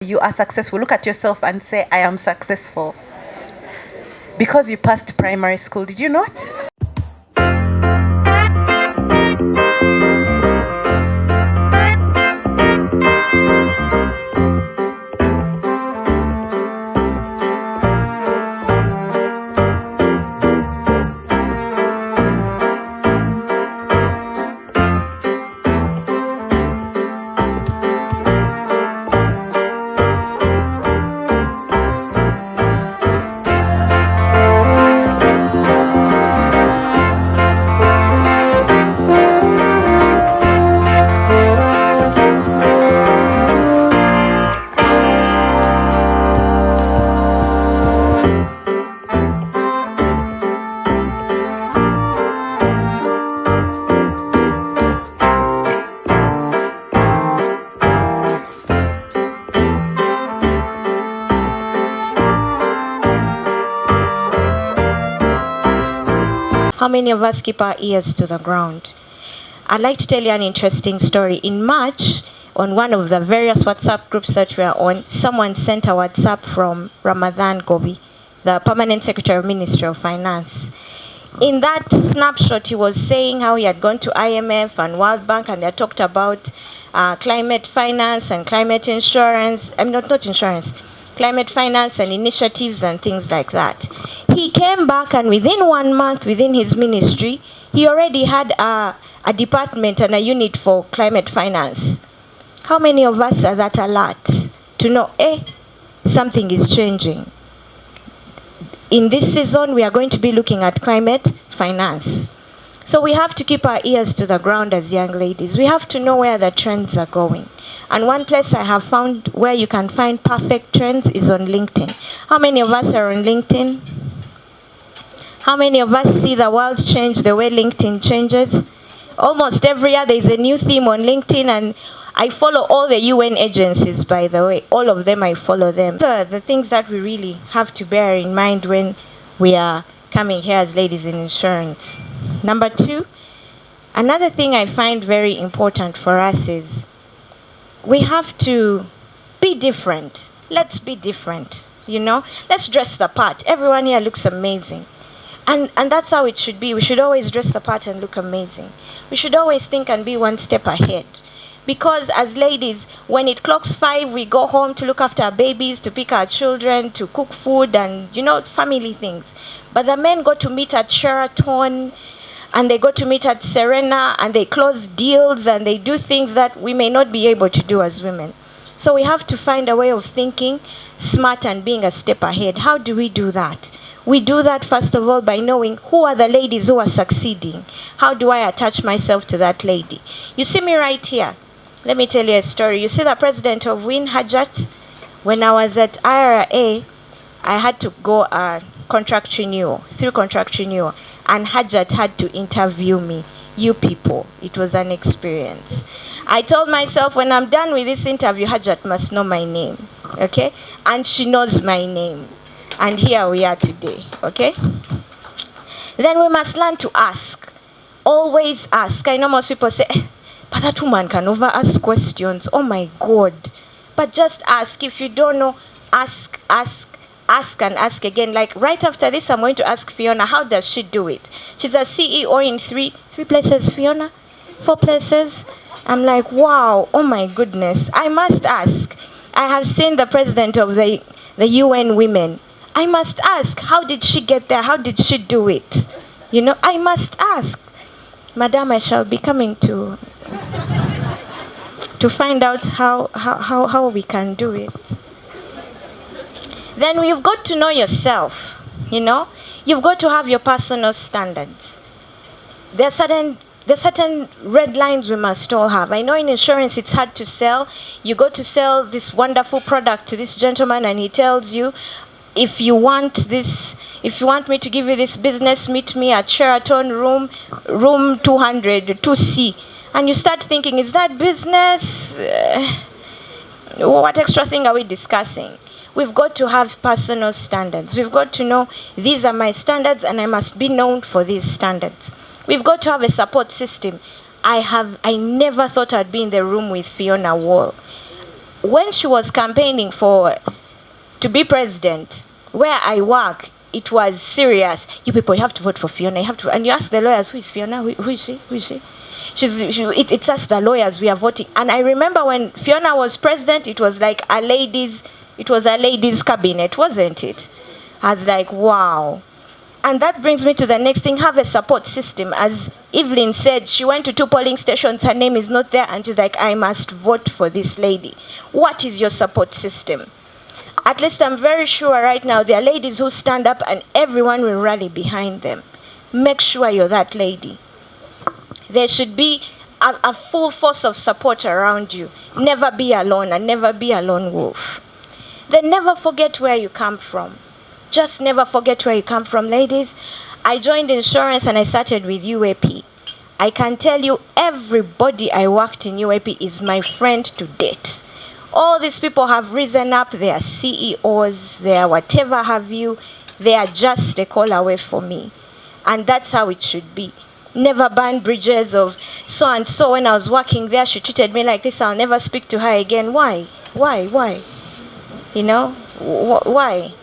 you are successful. Look at yourself and say, I am successful. Because you passed primary school, did you not? How many of us keep our ears to the ground? I'd like to tell you an interesting story. In March, on one of the various WhatsApp groups that we are on, someone sent a WhatsApp from Ramadan Gobi, the Permanent Secretary of Ministry of Finance. In that snapshot, he was saying how he had gone to IMF and World Bank, and they talked about climate finance and climate insurance. Not insurance, climate finance and initiatives and things like that. He came back, and within 1 month, within his ministry, he already had a department and a unit for climate finance. How many of us are that alert to know, something is changing? In this season, we are going to be looking at climate finance. So we have to keep our ears to the ground as young ladies. We have to know where the trends are going. And one place I have found where you can find perfect trends is on LinkedIn. How many of us are on LinkedIn? How many of us see the world change the way LinkedIn changes? Almost every year there is a new theme on LinkedIn, and I follow all the UN agencies, by the way. All of them, I follow them. So the things that we really have to bear in mind when we are coming here as ladies in insurance. Number 2, another thing I find very important for us is we have to be different. Let's be different, Let's dress the part. Everyone here looks amazing. And that's how it should be. We should always dress the part and look amazing. We should always think and be one step ahead. Because as ladies, when it clocks 5, we go home to look after our babies, to pick our children, to cook food and, family things. But the men go to meet at Sheraton, and they go to meet at Serena, and they close deals, and they do things that we may not be able to do as women. So we have to find a way of thinking smart and being a step ahead. How do we do that? We do that, first of all, by knowing who are the ladies who are succeeding. How do I attach myself to that lady? You see me right here. Let me tell you a story. You see the president of WIN, Hajat? When I was at IRA, I had to go contract renewal, and Hajat had to interview me. You people, it was an experience. I told myself, when I'm done with this interview, Hajat must know my name, okay? And she knows my name. And here we are today, okay? Then we must learn to ask. Always ask. I know most people say, but that woman can over ask questions. Oh my God. But just ask. If you don't know, ask and ask again. Like right after this, I'm going to ask Fiona, how does she do it? She's a CEO in three places, Fiona? 4 places? I'm like, wow, oh my goodness. I must ask. I have seen the president of the UN Women. I must ask, how did she get there? How did she do it? I must ask. Madam, I shall be coming to find out how we can do it. Then you've got to know yourself, You've got to have your personal standards. There are certain red lines we must all have. I know in insurance it's hard to sell. You go to sell this wonderful product to this gentleman, and he tells you, if you want me to give you this business, meet me at Sheraton room 200, 2C. And you start thinking, is that business? What extra thing are we discussing? We've got to have personal standards. We've got to know, these are my standards, and I must be known for these standards. We've got to have a support system. I never thought I'd be in the room with Fiona Wall. when she was campaigning to be president, where I work, it was serious. You people, you have to vote for Fiona. You have to, and you ask the lawyers, who is Fiona? Who is she? Who is she? It's us, the lawyers, we are voting. And I remember when Fiona was president, it was like a ladies' cabinet, wasn't it? I was like, wow. And that brings me to the next thing, have a support system. As Evelyn said, she went to 2 polling stations, her name is not there, and she's like, I must vote for this lady. What is your support system? At least I'm very sure right now there are ladies who stand up and everyone will rally behind them. Make sure you're that lady. There should be a full force of support around you. Never be alone, and never be a lone wolf. Then never forget where you come from. Just never forget where you come from, ladies. I joined insurance and I started with UAP. I can tell you everybody I worked in UAP is my friend to date. All these people have risen up, they are CEOs, they are whatever have you, they are just a call away for me. And that's how it should be. Never burn bridges of so and so. When I was working there, she treated me like this, I'll never speak to her again. Why? You know, why?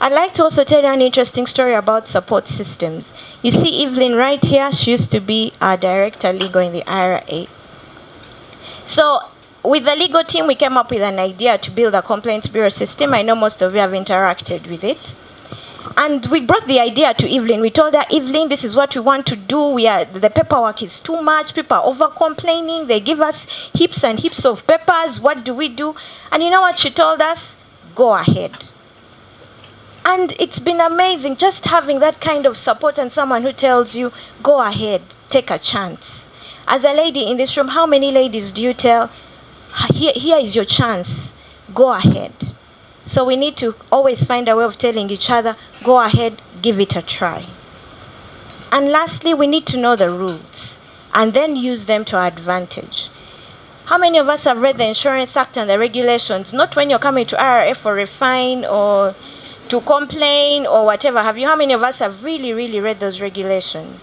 I'd like to also tell you an interesting story about support systems. You see Evelyn right here, she used to be our director legal in the IRA. So with the legal team, we came up with an idea to build a complaints bureau system. I know most of you have interacted with it. And we brought the idea to Evelyn. We told her, Evelyn, this is what we want to do. The paperwork is too much. People are over complaining. They give us heaps and heaps of papers. What do we do? And you know what she told us? Go ahead. And it's been amazing just having that kind of support and someone who tells you, go ahead, take a chance. As a lady in this room, how many ladies do you tell, here is your chance, go ahead? So we need to always find a way of telling each other, go ahead, give it a try. And lastly, we need to know the rules and then use them to our advantage. How many of us have read the Insurance Act and the regulations? Not when you're coming to IRA for a fine or to complain or whatever have you. How many of us have really read those regulations?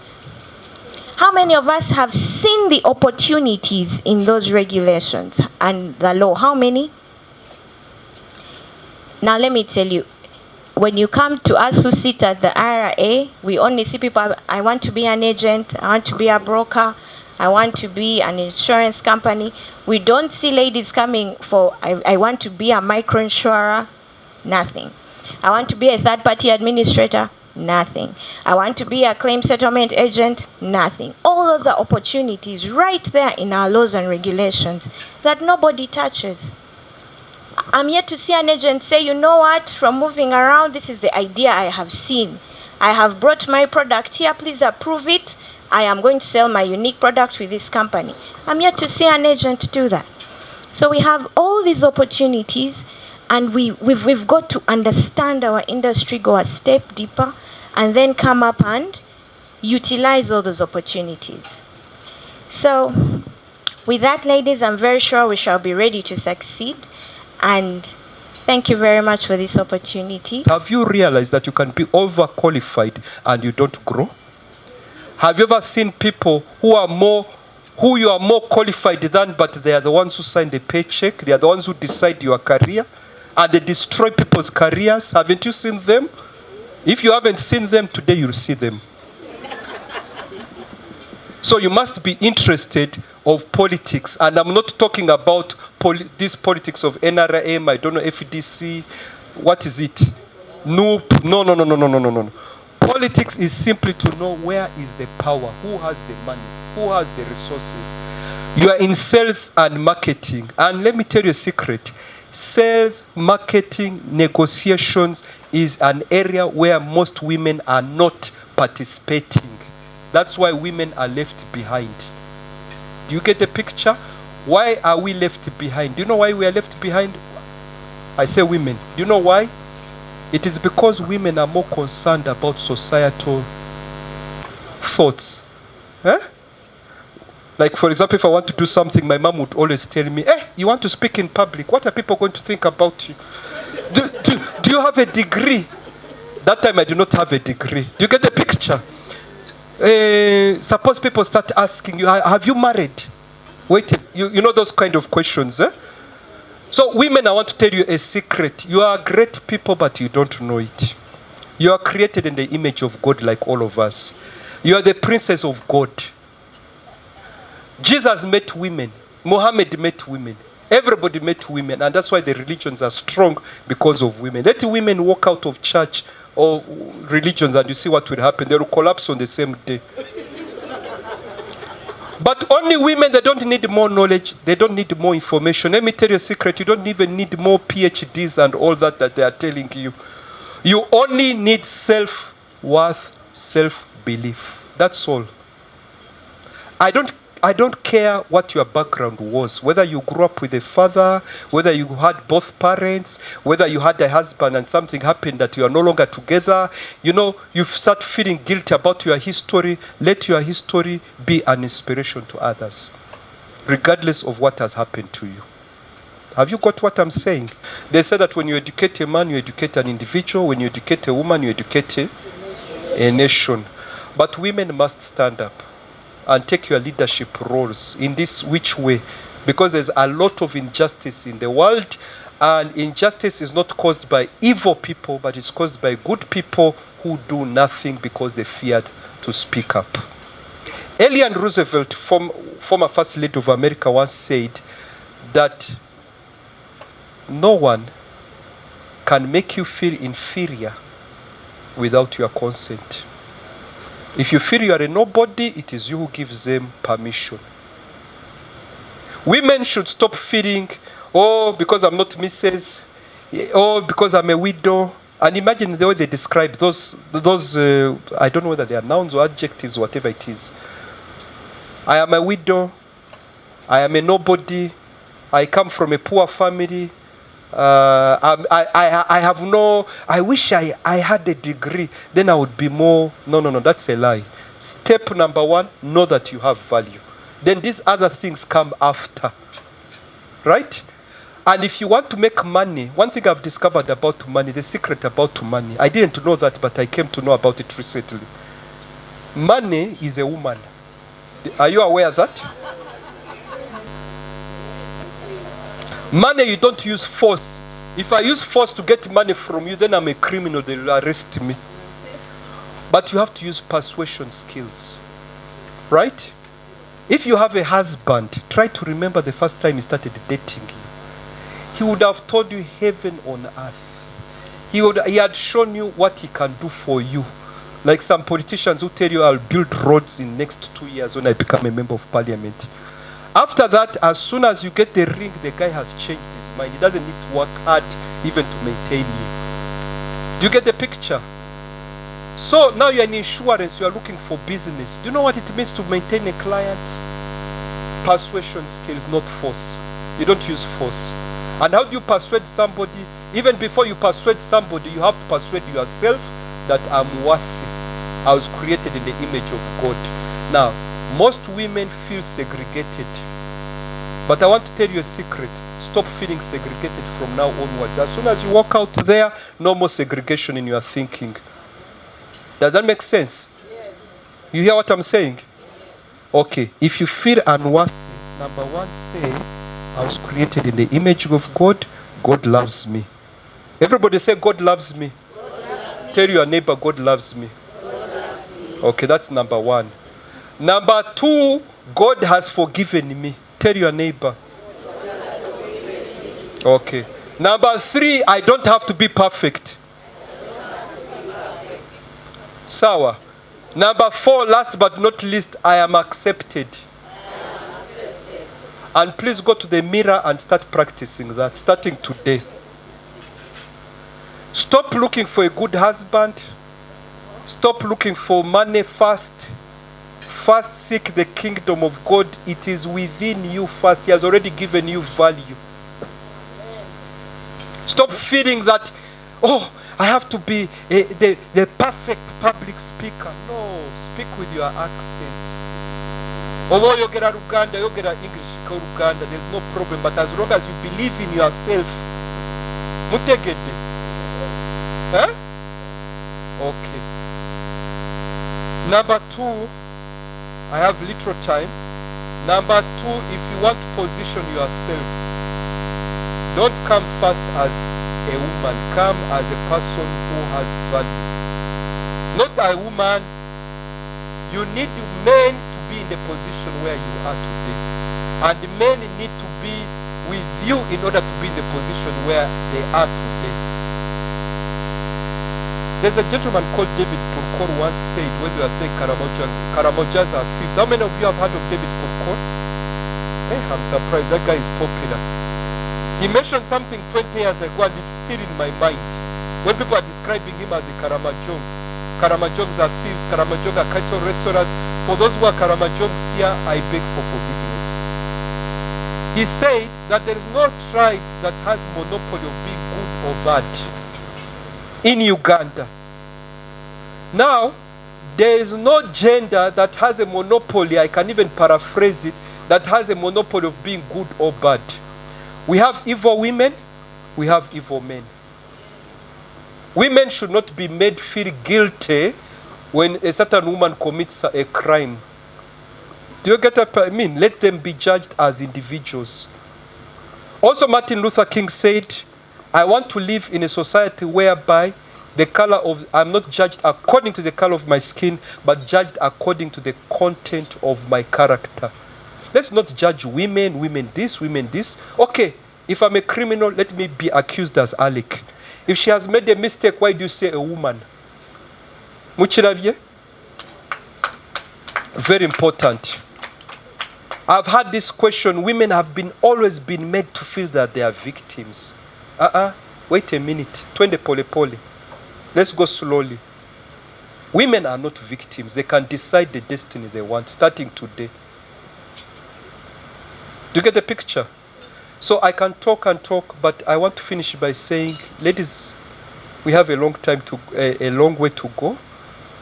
How many of us have seen the opportunities in those regulations and the law? How many? Now let me tell you, when you come to us who sit at the IRA, we only see people, I want to be an agent, I want to be a broker, I want to be an insurance company. We don't see ladies coming for, I want to be a microinsurer, nothing. I want to be a third-party administrator, nothing. I want to be a claim settlement agent, nothing. All those are opportunities right there in our laws and regulations that nobody touches. I'm yet to see an agent say, you know what, from moving around, this is the idea I have seen. I have brought my product here, please approve it. I am going to sell my unique product with this company. I'm yet to see an agent do that. So we have all these opportunities, and we've got to understand our industry, go a step deeper, and then come up and utilize all those opportunities. So with that, ladies, I'm very sure we shall be ready to succeed. And thank you very much for this opportunity. Have you realized that you can be overqualified and you don't grow? Have you ever seen people who you are more qualified than, but they are the ones who sign the paycheck, they are the ones who decide your career, and they destroy people's careers? Haven't you seen them? If you haven't seen them, today you'll see them. So you must be interested of politics, and I'm not talking about this politics of NRM, I don't know, FDC, what is it? Nope. No. Politics is simply to know where is the power, who has the money, who has the resources. You are in sales and marketing, and let me tell you a secret. Sales, marketing, negotiations is an area where most women are not participating. That's why women are left behind. Do you get the picture? Why are we left behind? Do you know why we are left behind? I say women. Do you know why? It is because women are more concerned about societal thoughts. Like, for example, if I want to do something, my mom would always tell me, you want to speak in public, what are people going to think about you? Do you have a degree? That time I do not have a degree. Do you get the picture? Suppose people start asking you, have you married? Wait, you know those kind of questions, So women, I want to tell you a secret. You are great people, but you don't know it. You are created in the image of God like all of us. You are the princess of God. Jesus met women. Muhammad met women. Everybody met women. And that's why the religions are strong, because of women. Let women walk out of church or religions and you see what will happen. They will collapse on the same day. But only women, they don't need more knowledge. They don't need more information. Let me tell you a secret. You don't even need more PhDs and all that they are telling you. You only need self-worth, self-belief. That's all. I don't care what your background was, whether you grew up with a father, whether you had both parents, whether you had a husband and something happened that you are no longer together. You know, you start feeling guilty about your history. Let your history be an inspiration to others, regardless of what has happened to you. Have you got what I'm saying? They say that when you educate a man, you educate an individual. When you educate a woman, you educate a nation. But women must stand up and take your leadership roles. In this which way? Because there's a lot of injustice in the world, and injustice is not caused by evil people, but it's caused by good people who do nothing because they feared to speak up. Eleanor Roosevelt, former First Lady of America, once said that no one can make you feel inferior without your consent. If you feel you are a nobody, it is you who gives them permission. Women should stop feeling, oh, because I'm not Mrs., oh, because I'm a widow. And imagine the way they describe those I don't know whether they are nouns or adjectives, whatever it is. I am a widow. I am a nobody. I come from a poor family. I have no, I wish I had a degree, then I would be more. No, that's a lie. Step number one, know that you have value. Then these other things come after. Right? And if you want to make money, one thing I've discovered about money, the secret about money, I didn't know that, but I came to know about it recently. Money is a woman. Are you aware of that? Money, you don't use force. If I use force to get money from you, then I'm a criminal, they will arrest me. But you have to use persuasion skills. Right? If you have a husband, try to remember the first time he started dating you. He would have told you heaven on earth. He had shown you what he can do for you. Like some politicians who tell you, I'll build roads in next 2 years when I become a member of parliament. After that, as soon as you get the ring, the guy has changed his mind. He doesn't need to work hard even to maintain you. Do you get the picture? So now you're in insurance, you are looking for business. Do you know what it means to maintain a client? Persuasion skills, not force. You don't use force. And how do you persuade somebody? Even before you persuade somebody, you have to persuade yourself that I'm worthy. I was created in the image of God. Now, most women feel segregated. But I want to tell you a secret. Stop feeling segregated from now onwards. As soon as you walk out there, no more segregation in your thinking. Does that make sense? Yes. You hear what I'm saying? Okay. If you feel unworthy, number one, say, I was created in the image of God. God loves me. Everybody say, God loves me. God loves me. Tell your neighbor, God loves me. God loves me. Okay, that's number one. Number two, God has forgiven me. Tell your neighbor. Okay. Number three, I don't have to be perfect. Sawa. Number four, last but not least, I am accepted. And please go to the mirror and start practicing that, starting today. Stop looking for a good husband. Stop looking for money first. First seek the kingdom of God. It is within you first. He has already given you value. Stop feeling that, oh, I have to be the perfect public speaker. No, speak with your accent. Although you get a Uganda, you get an English Uganda, there's no problem. But as long as you believe in yourself, mutegede. Huh? Okay. Number two, I have little time. Number two, if you want to position yourself, Don't come first as a woman. Come as a person who has value. Not a woman. You need men to be in the position where you are today. And men need to be with you in order to be in the position where they are today. There's a gentleman called David Purkor once said, when we are saying Karamojas are thieves. How many of you have heard of David Purkor? I'm surprised. That guy is popular. He mentioned something 20 years ago and it's still in my mind. When people are describing him as a Karamajong. Karamajongs are thieves, Karamajong are cattle restaurants. For those who are Karamajongs here, I beg for forgiveness. He said that there is no tribe that has monopoly of being good or bad in Uganda. Now, there is no gender that has a monopoly, I can even paraphrase it, that has a monopoly of being good or bad. We have evil women, we have evil men. Women should not be made feel guilty when a certain woman commits a crime. Do you get what I mean? Let them be judged as individuals. Also, Martin Luther King said, I want to live in a society whereby I'm not judged according to the color of my skin, but judged according to the content of my character. Let's not judge women this, women this. Okay, if I'm a criminal, let me be accused as Alec. If she has made a mistake, why do you say a woman? Muchirabye? Very important. I've had this question. Women have always been made to feel that they are victims. Wait a minute. Twende pole pole. Let's go slowly. Women are not victims. They can decide the destiny they want, starting today. Do you get the picture? So I can talk and talk, but I want to finish by saying, ladies, we have a long way to go.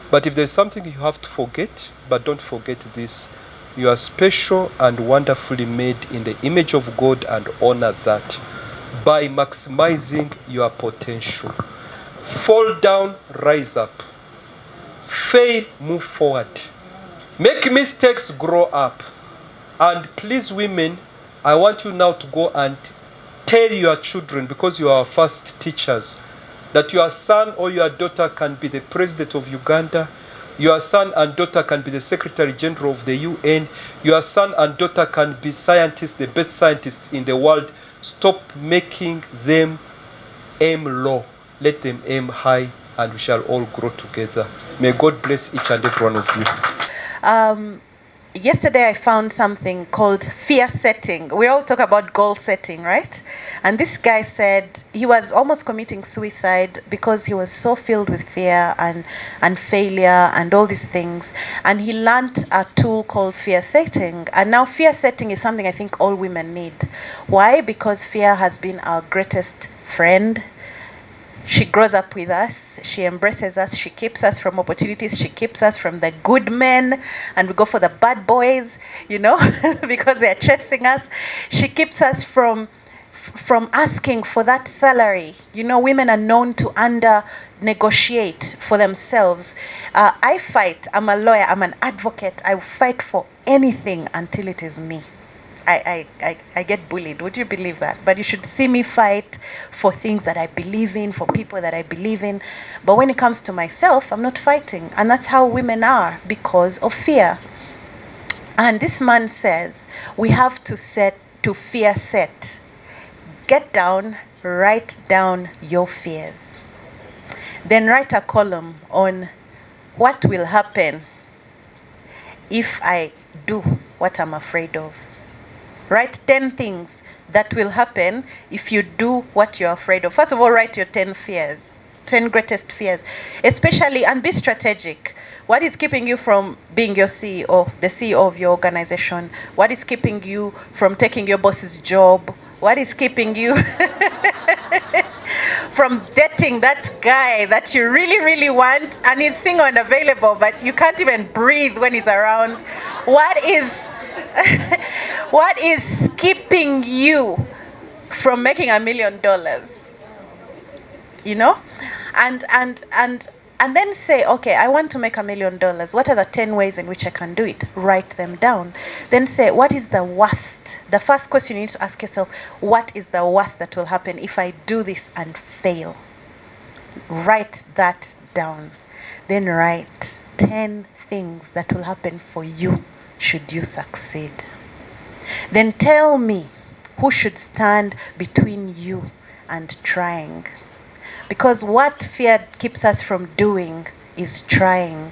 But if there's something you have to forget, but don't forget this. You are special and wonderfully made in the image of God, and honor that by maximizing your potential. Fall down, rise up. Fail, move forward. Make mistakes, grow up. And please, women, I want you now to go and tell your children, because you are our first teachers, that your son or your daughter can be the president of Uganda. Your son and daughter can be the Secretary General of the UN. Your son and daughter can be scientists, the best scientists in the world. Stop making them aim low. Let them aim high, and we shall all grow together. May God bless each and every one of you. Yesterday I found something called fear setting. We all talk about goal setting, right? And this guy said he was almost committing suicide because he was so filled with fear and failure and all these things. And he learned a tool called fear setting. And now fear setting is something I think all women need. Why? Because fear has been our greatest friend. She grows up with us, she embraces us, she keeps us from opportunities, she keeps us from the good men, and we go for the bad boys, because they're chasing us. She keeps us from asking for that salary. Women are known to under-negotiate for themselves. I fight, I'm a lawyer, I'm an advocate, I fight for anything until it is me. I get bullied. Would you believe that? But you should see me fight for things that I believe in, for people that I believe in. But when it comes to myself, I'm not fighting. And that's how women are, because of fear. And this man says we have to fear set. Get down, write down your fears. Then write a column on what will happen if I do what I'm afraid of. Write 10 things that will happen if you do what you're afraid of. First of all, write your 10 fears, 10 greatest fears, especially, and be strategic. What is keeping you from being your CEO, the CEO of your organization? What is keeping you from taking your boss's job? What is keeping you from dating that guy that you really, really want and he's single and available, but you can't even breathe when he's around? What is keeping you from making $1 million? And And then say, okay, I want to make $1 million. What are the 10 ways in which I can do it? Write them down. Then say, what is the worst? The first question you need to ask yourself, what is the worst that will happen if I do this and fail? Write that down. Then write 10 things that will happen for you should you succeed. Then tell me who should stand between you and trying. Because what fear keeps us from doing is trying.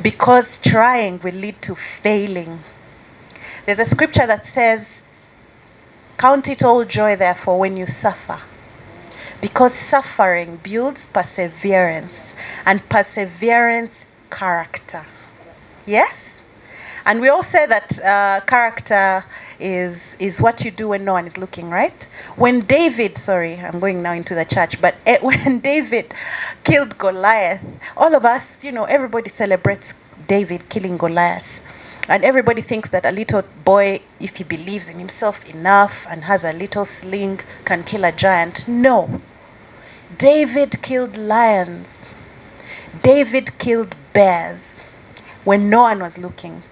Because trying will lead to failing. There's a scripture that says, count it all joy, therefore, when you suffer. Because suffering builds perseverance, and perseverance, character. Yes? And we all say that character is what you do when no one is looking, right? When David, sorry, I'm going now into the church, but when David killed Goliath, all of us, everybody celebrates David killing Goliath. And everybody thinks that a little boy, if he believes in himself enough and has a little sling, can kill a giant. No. David killed lions. David killed bears when no one was looking.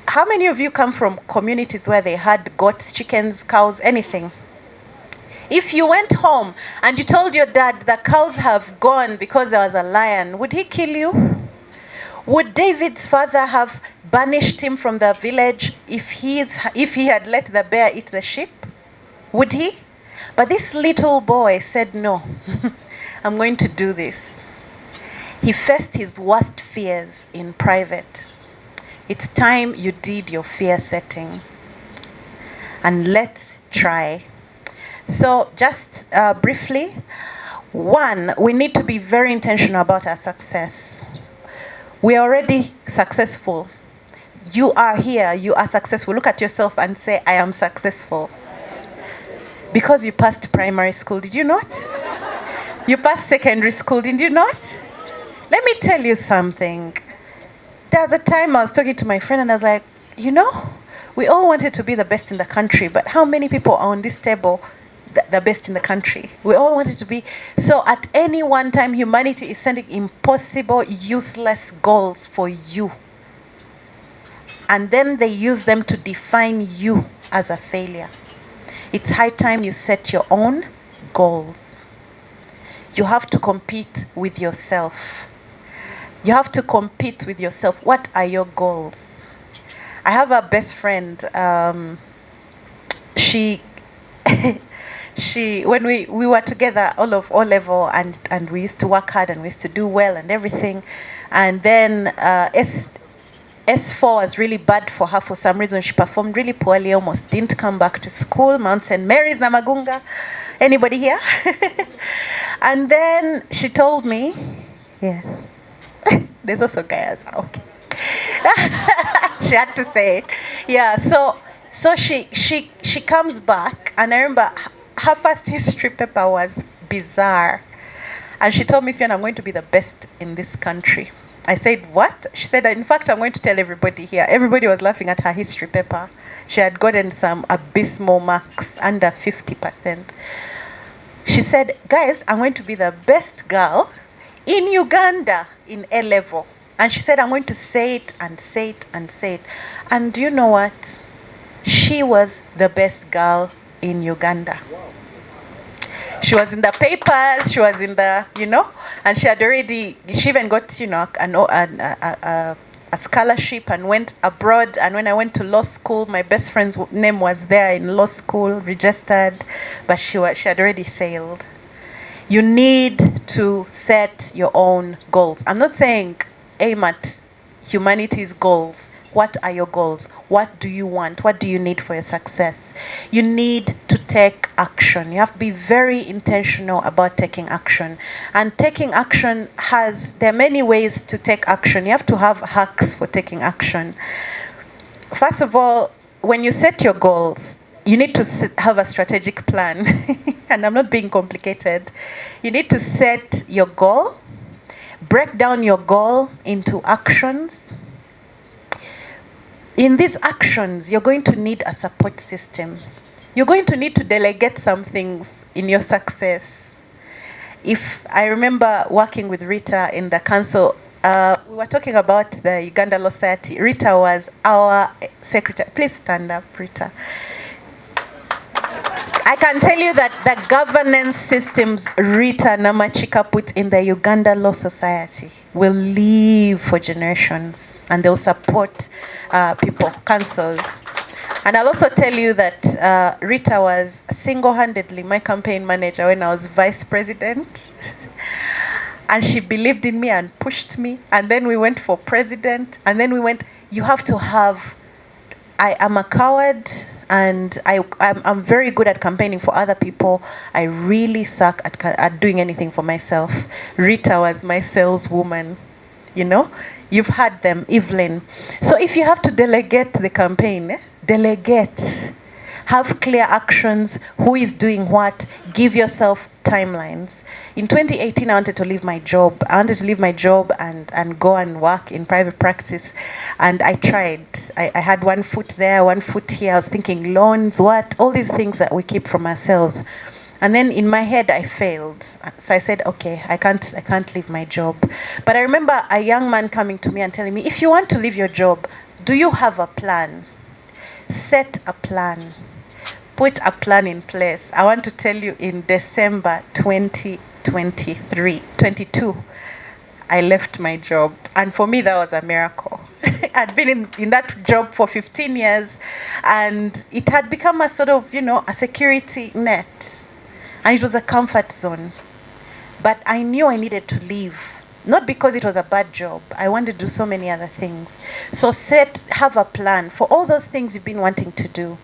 How many of you come from communities where they had goats, chickens, cows, anything? If you went home and you told your dad the cows have gone because there was a lion, would he kill you? Would David's father have banished him from the village if he had let the bear eat the sheep? Would he? But this little boy said, no, I'm going to do this. He faced his worst fears in private. It's time you did your fear setting. And let's try. So just briefly, 1, we need to be very intentional about our success. We are already successful. You are here, you are successful. Look at yourself and say, I am successful. Because you passed primary school, did you not? You passed secondary school, did you not? Let me tell you something. There was a time I was talking to my friend and I was like, we all wanted to be the best in the country, but how many people are on this table the best in the country? We all wanted to be. So at any one time, humanity is sending impossible, useless goals for you. And then they use them to define you as a failure. It's high time you set your own goals. You have to compete with yourself. You have to compete with yourself. What are your goals? I have a best friend. She when we were together all of O level and we used to work hard and we used to do well and everything. And then S4 was really bad for her for some reason. She performed really poorly, almost didn't come back to school. Mount St. Mary's, Namagunga. Anybody here? And then she told me, yes. There's also Gaia's. Okay. She had to say it. Yeah, so she comes back, and I remember her first history paper was bizarre. And she told me, Fiona, I'm going to be the best in this country. I said, what? She said, in fact, I'm going to tell everybody here. Everybody was laughing at her history paper. She had gotten some abysmal marks, under 50%. She said, guys, I'm going to be the best girl in Uganda in A level. And she said, I'm going to say it and say it and say it. And do you know what? She was the best girl in Uganda. She was in the papers, she was in the, and she even got, a scholarship and went abroad. And when I went to law school, my best friend's name was there in law school, registered, but she had already sailed. You need to set your own goals. I'm not saying aim at humanity's goals. What are your goals? What do you want? What do you need for your success? You need to take action. You have to be very intentional about taking action. And taking action there are many ways to take action. You have to have hacks for taking action. First of all, when you set your goals, you need to have a strategic plan. And I'm not being complicated. You need to set your goal, break down your goal into actions. In these actions, you're going to need a support system. You're going to need to delegate some things in your success. if I remember working with Rita in the council, we were talking about the Uganda Law Society. Rita was our secretary. Please stand up, Rita. I can tell you that the governance systems Rita Namachika put in the Uganda Law Society will live for generations, and they'll support people, councils. And I'll also tell you that Rita was single-handedly my campaign manager when I was vice president. And she believed in me and pushed me. And then we went for president. And then we went, you have to have, I am a coward, and I'm very good at campaigning for other people. I really suck at doing anything for myself. Rita was my saleswoman, you know. You've had them, Evelyn. So if you have to delegate the campaign, delegate. Have clear actions, who is doing what, give yourself timelines. In 2018, I wanted to leave my job. I wanted to leave my job and go and work in private practice. And I tried. I had one foot there, one foot here. I was thinking loans, what, all these things that we keep from ourselves. And then in my head, I failed. So I said, okay, I can't leave my job. But I remember a young man coming to me and telling me, if you want to leave your job, do you have a plan? Set a plan. Put a plan in place. I want to tell you, in December 2022, I left my job. And for me, that was a miracle. I'd been in that job for 15 years, and it had become a sort of, a security net. And it was a comfort zone. But I knew I needed to leave. Not because it was a bad job. I wanted to do so many other things. So have a plan for all those things you've been wanting to do.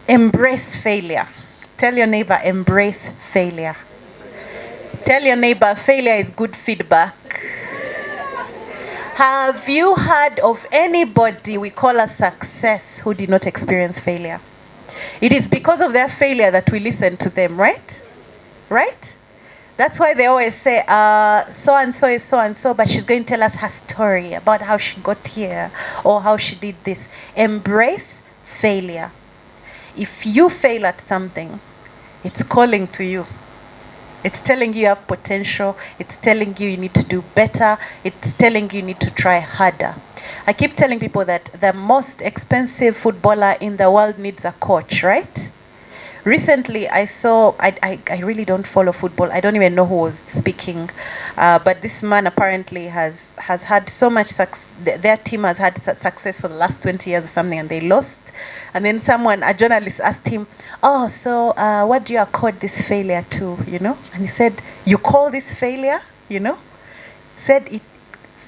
Embrace failure. Tell your neighbor, embrace failure. Tell your neighbor, failure is good feedback. Have you heard of anybody we call a success who did not experience failure? It is because of their failure that we listen to them, right? Right? That's why they always say, so-and-so is so-and-so, but she's going to tell us her story about how she got here or how she did this. Embrace failure. If you fail at something, it's calling to you. It's telling you have potential. It's telling you need to do better. It's telling you need to try harder. I keep telling people that the most expensive footballer in the world needs a coach, right? Recently, I saw, I really don't follow football. I don't even know who was speaking. But this man apparently has had so much success. Their team has had success for the last 20 years or something, and they lost. And then a journalist asked him, so what do you accord this failure to, And he said, you call this failure, Said it,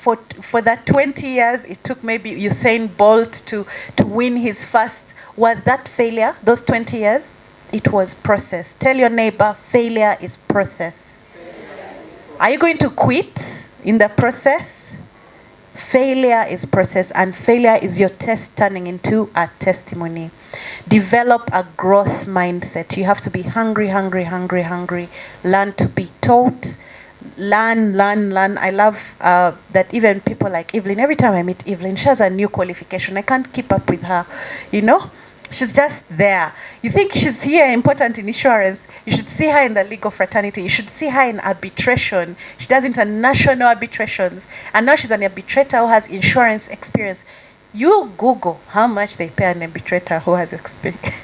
for that 20 years, it took maybe Usain Bolt to win his first. Was that failure, those 20 years? It was process. Tell your neighbor, failure is process. Are you going to quit in the process? Failure is process, and failure is your test turning into a testimony. Develop a growth mindset. You have to be hungry. Learn to be taught. Learn. I love that even people like Evelyn, every time I meet Evelyn, she has a new qualification. I can't keep up with her, She's just there. You think she's here important in insurance, you should see her in the legal fraternity. You should see her in arbitration. She does international arbitrations. And now she's an arbitrator who has insurance experience. You Google how much they pay an arbitrator who has experience.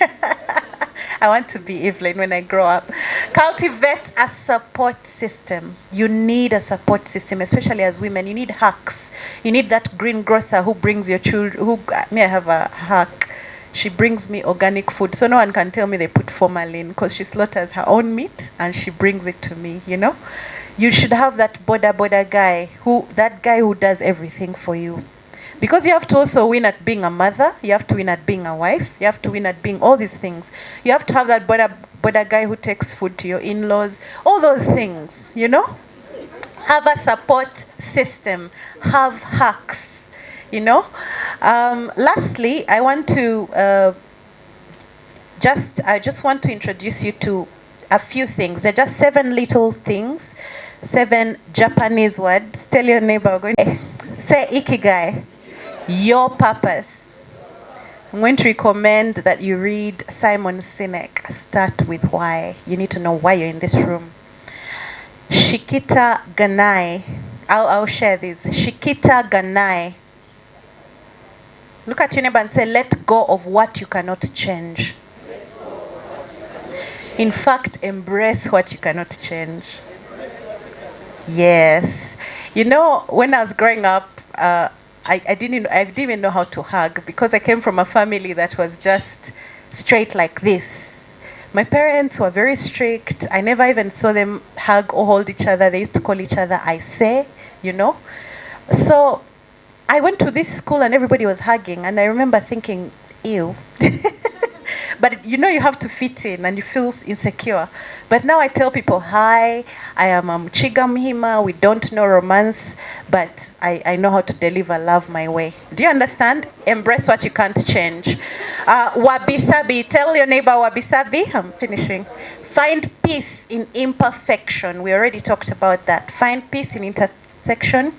I want to be Evelyn when I grow up. Cultivate a support system. You need a support system, especially as women. You need hacks. You need that greengrocer who brings your children. May I have a hack? She brings me organic food, so no one can tell me they put formalin, because she slaughters her own meat and she brings it to me, You should have that border guy, that guy who does everything for you. Because you have to also win at being a mother, you have to win at being a wife, you have to win at being all these things. You have to have that border guy who takes food to your in-laws, all those things, Have a support system, have hacks. Lastly, I want to I just want to introduce you to a few things. They're just 7 little things, 7 Japanese words. Tell your neighbor, say ikigai, your purpose. I'm going to recommend that you read Simon Sinek. Start with why. You need to know why you're in this room. Shikita Ganai. I'll share this. Shikita Ganai. Look at your neighbor and say, let go of what you cannot change. In fact, embrace what you cannot change. Yes. You know, when I was growing up, I didn't even know how to hug because I came from a family that was just straight like this. My parents were very strict. I never even saw them hug or hold each other. They used to call each other I say, you know. So I went to this school and everybody was hugging, and I remember thinking, ew. But you know, you have to fit in and you feel insecure. But now I tell people, hi, I am Mchiga Mhima. We don't know romance, but I know how to deliver love my way. Do you understand? Embrace what you can't change. Wabi Sabi, tell your neighbor Wabi Sabi. I'm finishing. Find peace in imperfection. We already talked about that. Find peace in intersection.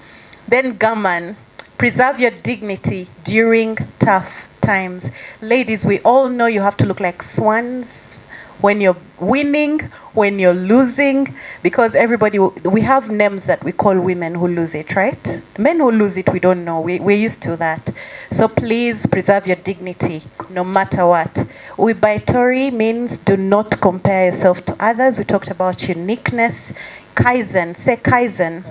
Then Gaman, preserve your dignity during tough times. Ladies, we all know you have to look like swans when you're winning, when you're losing, because everybody, we have names that we call women who lose it, right? Men who lose it, we don't know. We're used to that. So please preserve your dignity no matter what. Ubaitori means do not compare yourself to others. We talked about uniqueness. Kaizen, say Kaizen.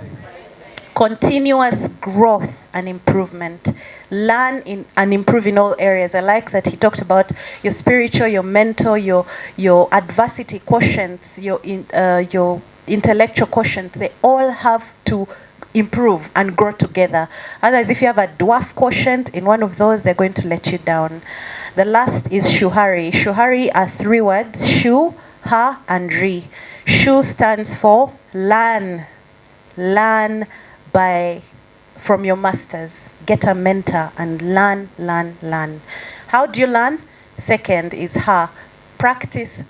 Continuous growth and improvement. Learn and improve in all areas. I like that he talked about your spiritual, your mental, your adversity quotients, your intellectual quotient. They all have to improve and grow together. Otherwise, if you have a dwarf quotient in one of those, they're going to let you down. The last is Shuhari. Shuhari are 3 words: Shu, Ha, and Ri. Shu stands for learn. Learn from your masters. Get a mentor and learn. How do you learn? Second is Ha. Practice.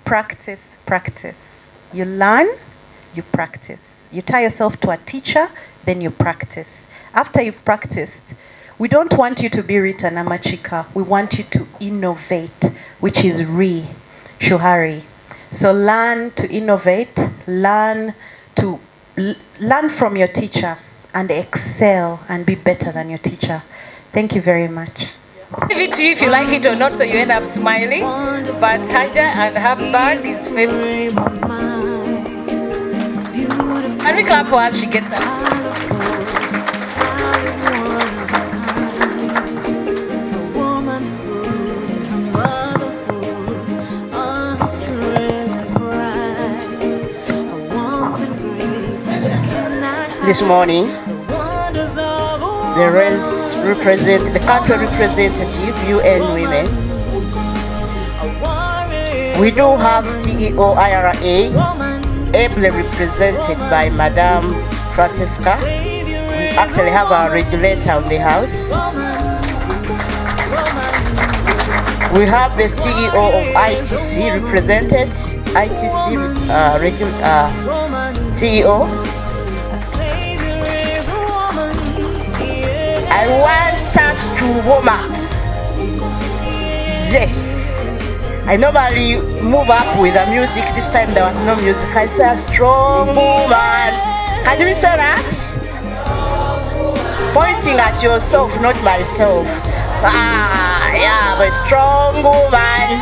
You learn, you practice. You tie yourself to a teacher, then you practice. After you've practiced, we don't want you to be Rita Namachika. We want you to innovate, which is Ri, Shuhari. So learn to innovate, learn from your teacher, and excel and be better than your teacher. Thank you very much. Give it to you if you like it or not, so you end up smiling. But Haja and her bag is favorite. And we clap for her, she gets up. This morning, the country representative, UN Women. We do have CEO IRA, ably represented by Madame Francesca. We actually have our regulator of the house. We have the CEO of ITC represented, CEO. I want us to warm up. Yes. I normally move up with the music. This time there was no music. I say a strong woman. Can you say that? Pointing at yourself, not myself. Yeah, a strong woman.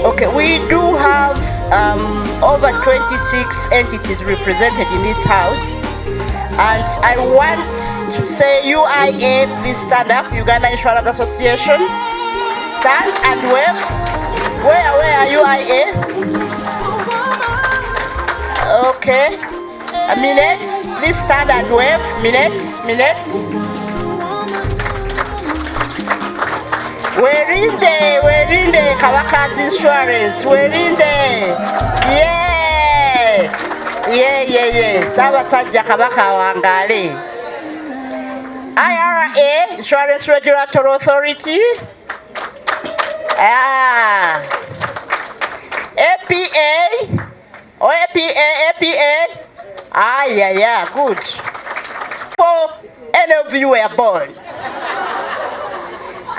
Okay, we do have over 26 entities represented in this house. And I want to say UIA, please stand up, Uganda Insurance Association. Stand and wave. Where are UIA? Okay. Minutes, please stand and wave. Minutes. We're in there, Kawaka's Insurance. We're in there. Yeah. Sabasajja Kabaka Wangale. IRA, Insurance Regulatory Authority. APA. Yeah, good. For any of you were born.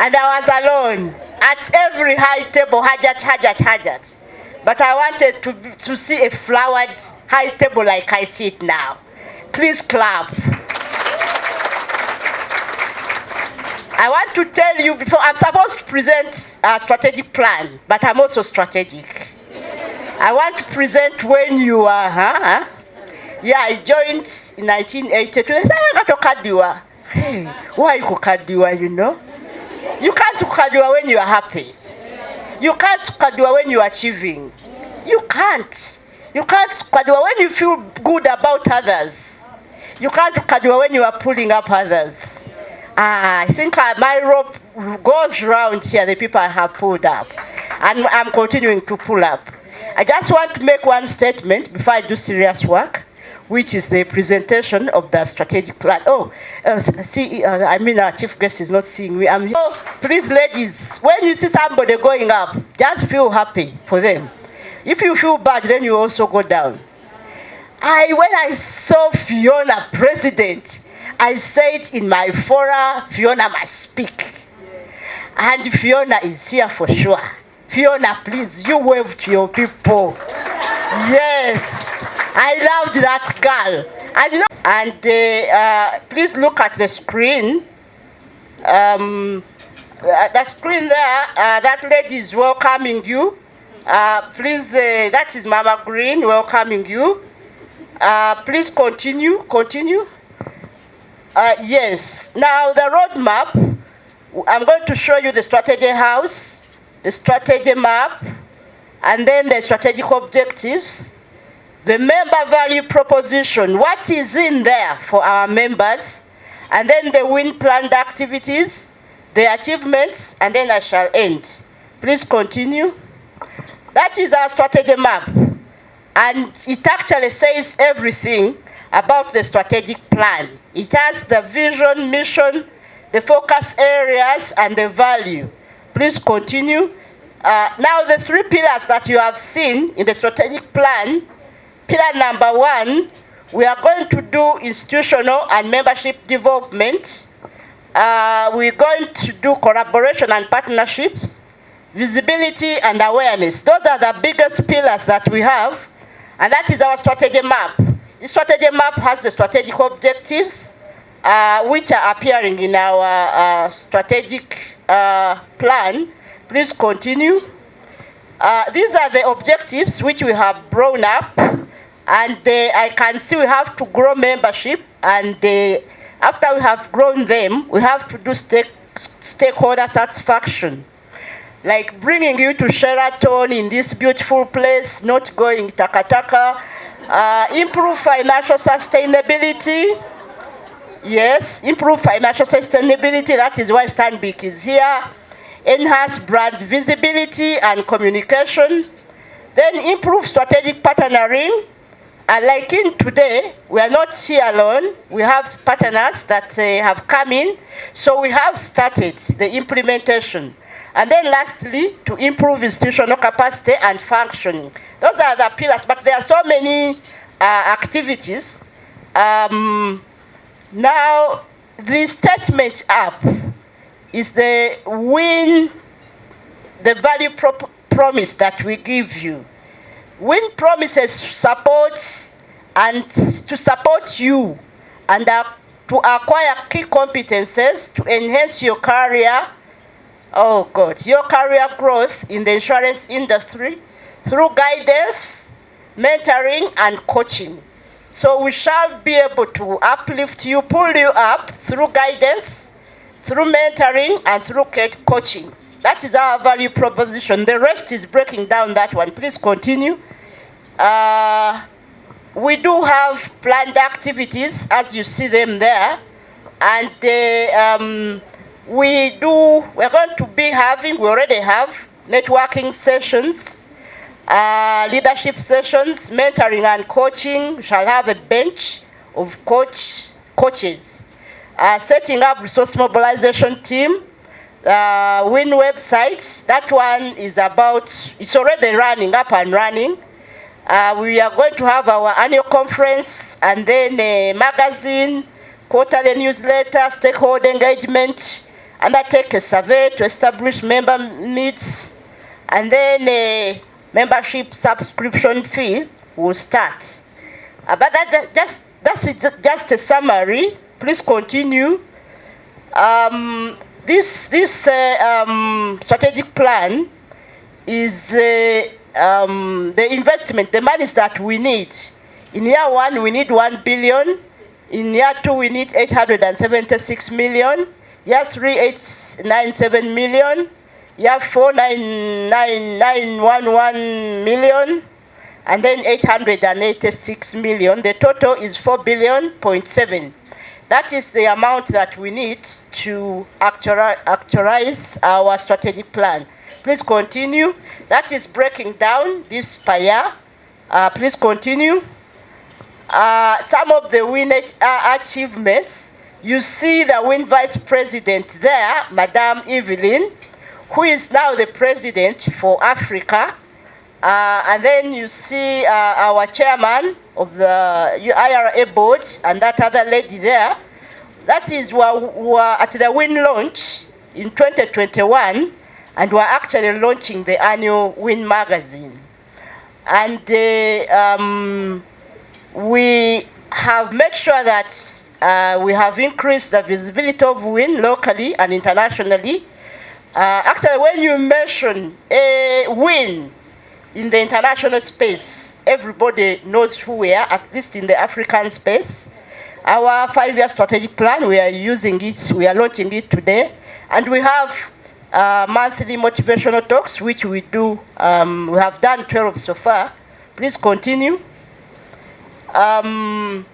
And I was alone. At every high table, Hajat. But I wanted to see a flowered high table like I see it now. Please clap. I want to tell you before, I'm supposed to present a strategic plan, but I'm also strategic. I want to present when you are, Yeah, I joined in 1982. I said, I got to Kadiwa. Hey, why you Kadiwa, you know? You can't Kadiwa when you are happy. You can't Kadiwa when you are achieving. You can't. You can't Kadiwa when you feel good about others. You can't Kadiwa when you are pulling up others. I think my rope goes round here, the people I have pulled up. And I'm continuing to pull up. I just want to make one statement before I do serious work, which is the presentation of the strategic plan. Our chief guest is not seeing me. Please, ladies, when you see somebody going up, just feel happy for them. If you feel bad, then you also go down. When I saw Fiona president, I said in my fora, Fiona must speak. And Fiona is here for sure. Fiona, please, you wave to your people. Yes, I loved that girl. And please look at the screen. That screen there, that lady is welcoming you. Please, that is Mama Green welcoming you. Please continue. Yes, now the roadmap, I'm going to show you the strategy house, the strategy map, and then the strategic objectives, the member value proposition, what is in there for our members, and then the win planned activities, the achievements, and then I shall end. Please continue. That is our strategy map, and it actually says everything about the strategic plan. It has the vision, mission, the focus areas, and the value. Please continue. Now the 3 pillars that you have seen in the strategic plan, pillar number 1, we are going to do institutional and membership development. We're going to do collaboration and partnerships, visibility and awareness. Those are the biggest pillars that we have, and that is our strategy map. The strategy map has the strategic objectives, which are appearing in our strategic plan. Please continue. These are the objectives which we have drawn up, and I can see we have to grow membership, and after we have grown them, we have to do stakeholder satisfaction. Like bringing you to Sheraton in this beautiful place, not going taka-taka. Improve financial sustainability. Yes, improve financial sustainability. That is why Stanbic is here. Enhance brand visibility and communication. Then improve strategic partnering. Like in today, we are not here alone. We have partners that have come in. So we have started the implementation. And then lastly, to improve institutional capacity and functioning. Those are the pillars, but there are so many activities. Now, the statement up is the value promise that we give you. Win promises supports and to support you and to acquire key competences to enhance your career. Your career growth in the insurance industry through guidance, mentoring, and coaching. So we shall be able to uplift you, pull you up through guidance, through mentoring, and through coaching. That is our value proposition. The rest is breaking down that one. Please continue. We do have planned activities, as you see them there, and we're going to be having, we already have networking sessions, leadership sessions, mentoring and coaching. We shall have a bench of coaches. Setting up resource mobilization team, WIN websites. That one is it's already running, up and running. We are going to have our annual conference, and then a magazine, quarterly newsletter, stakeholder engagement, undertake a survey to establish member needs, and then a membership subscription fees will start. But that's just a summary. Please continue. This strategic plan is the investment, the monies that we need. In year 1, we need 1 billion. In year 2, we need 876 million. Year 3, 897 million. Year 4, 911 million. And then 886 million. The total is 4 billion, 0.7. That is the amount that we need to actualize our strategic plan. Please continue. That is breaking down this per year. Please continue. Some of the WIN achievements. You see the WIN Vice President there, Madame Evelyn, who is now the President for Africa. And then you see our chairman of the IRA board and that other lady there. That is we're at the WIN launch in 2021, and we're actually launching the annual WIN magazine. And we have made sure that we have increased the visibility of WIN locally and internationally. Actually, when you mention a WIN in the international space, everybody knows who we are, at least in the African space. Our 5-year strategic plan, we are using it, we are launching it today. And we have monthly motivational talks, which we do. We have done 12 so far. Please continue. That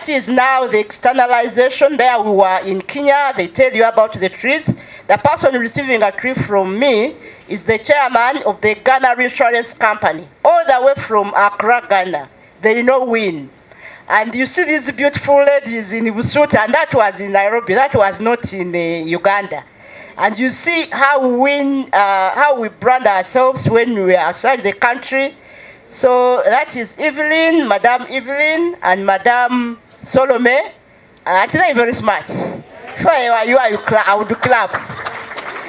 is now the externalization. There we were in Kenya. They tell you about the trees. The person receiving a tree from me is the chairman of the Ghana Insurance Company, all the way from Accra, Ghana. They know WIN. And you see these beautiful ladies in Busuta, and that was in Nairobi. That was not in Uganda. And you see how WIN, how we brand ourselves when we are outside the country. So that is Evelyn, Madame Evelyn, and Madame Salome. And they're very smart. Sure, I would clap.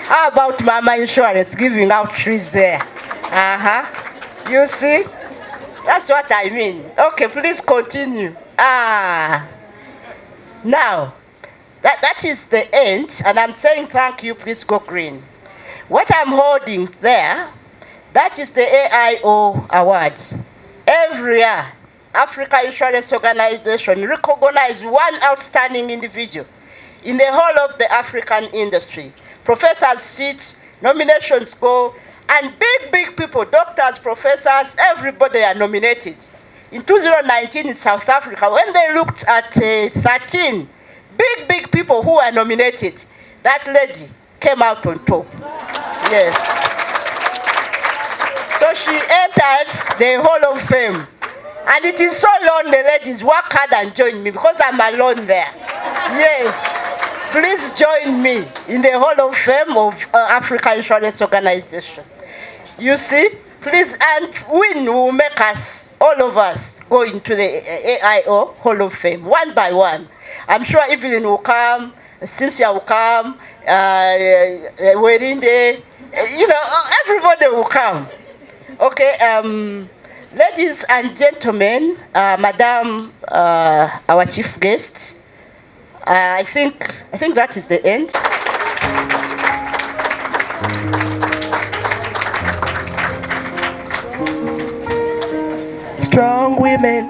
How about Mama Insurance giving out trees there? You see? That's what I mean. Okay, please continue. Now, that is the end, and I'm saying thank you, please go green. What I'm holding there, that is the AIO Awards. Every year, Africa Insurance Organization recognizes one outstanding individual in the whole of the African industry. Professors sit, nominations go, and big people, doctors, professors, everybody are nominated. In 2019 in South Africa, when they looked at 13 big people who were nominated, that lady came out on top. Yes. So she entered the Hall of Fame. And it is so lonely, ladies, work hard and join me because I'm alone there. Yes. Please join me in the Hall of Fame of Africa Insurance Organization. You see, please, and WIN will make us, all of us, go into the AIO Hall of Fame, one by one. I'm sure Evelyn will come, Cynthia will come, Werinde, everybody will come. Okay, ladies and gentlemen, Madam, our chief guest, I think that is the end. Strong women.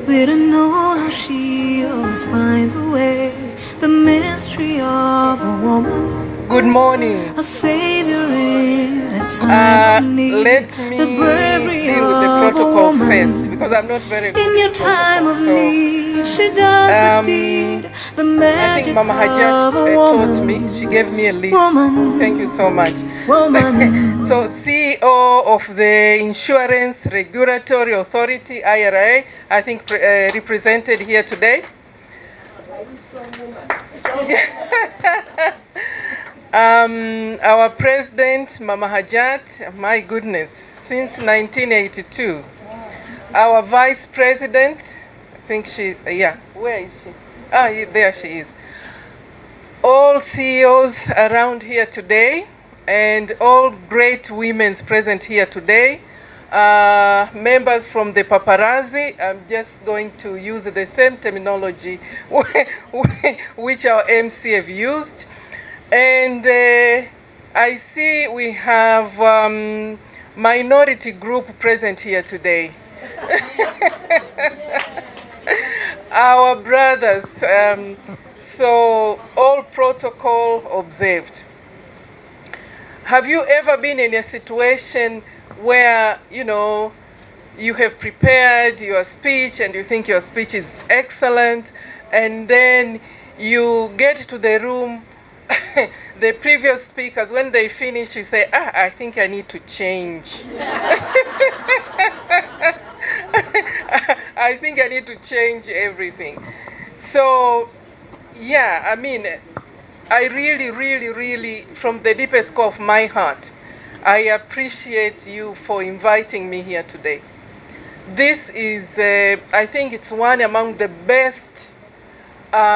We don't know how she always finds a way. The mystery of a woman. Good morning. A savior in a time of need. Let me the bravery deal with the of protocol a woman. first because I'm not very good In your with time of protocol. need, she does the deed. The I magic think Mama of Hajat a taught woman. me. She gave me a list. Woman. Thank you so much. Woman. So CEO of the Insurance Regulatory Authority, IRA, I think represented here today. Our president, Mama Hajat, my goodness, since 1982. Our vice president, think yeah, where is she? There she is. All CEOs around here today, and all great women present here today. Members from the paparazzi, I'm just going to use the same terminology which our MC have used. And I see we have minority group present here today. Our brothers, so all protocol observed. Have you ever been in a situation where, you know, you have prepared your speech and you think your speech is excellent, and then you get to the room, the previous speakers, when they finish, you say, I think I need to change. I think I need to change everything. So, yeah, I mean, I really, from the deepest core of my heart, I appreciate you for inviting me here today. This is, I think it's one among the best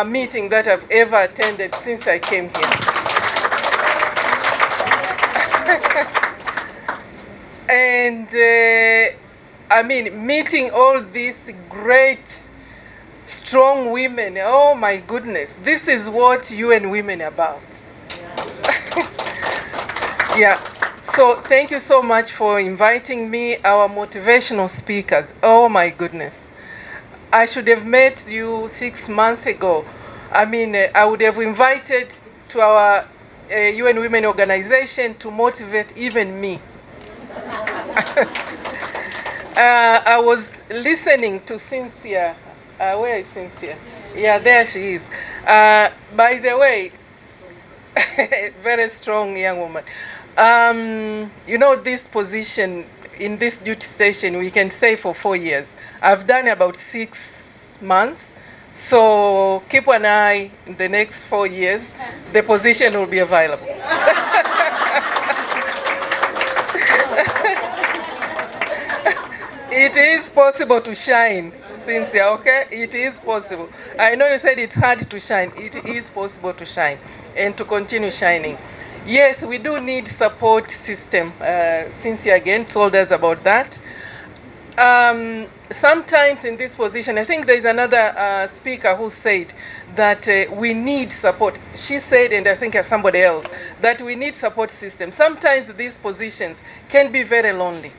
meeting that I've ever attended since I came here. And I mean, meeting all these great, strong women, oh my goodness, this is what UN Women are about. Yeah, so thank you so much for inviting me, our motivational speakers. Oh my goodness. I should have met you 6 months ago. I mean, I would have invited to our UN Women organization to motivate even me. I was listening to Cynthia. Where is Cynthia? Yeah, there she is. By the way, very strong young woman. You know, this position in this duty station, we can stay for 4 years. I've done about 6 months. So keep an eye in the next 4 years, the position will be available. It is possible to shine, Cynthia, okay? It is possible. I know you said it's hard to shine. It is possible to shine and to continue shining. Yes, we do need support system. Cynthia again told us about that. Sometimes in this position, I think there's another speaker who said that we need support. She said, and I think somebody else, that we need support system. Sometimes these positions can be very lonely.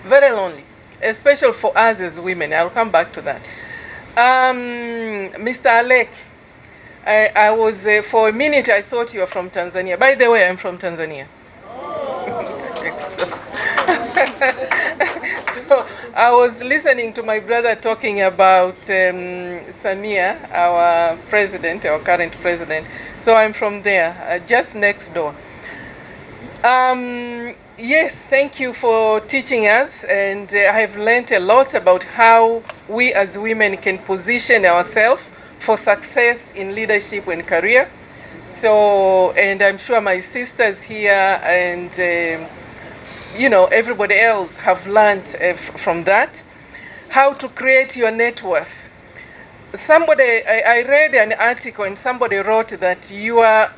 Very lonely, especially for us as women. I'll come back to that. Mr. Alec, I was, for a minute, I thought you were from Tanzania. By the way, I'm from Tanzania. So I was listening to my brother talking about Samia, our president, our current president. So I'm from there, just next door. Yes, thank you for teaching us, and I have learned a lot about how we as women can position ourselves for success in leadership and career. So, and I'm sure my sisters here and you know, everybody else have learned from that, how to create your net worth. Somebody, I read an article and somebody wrote that your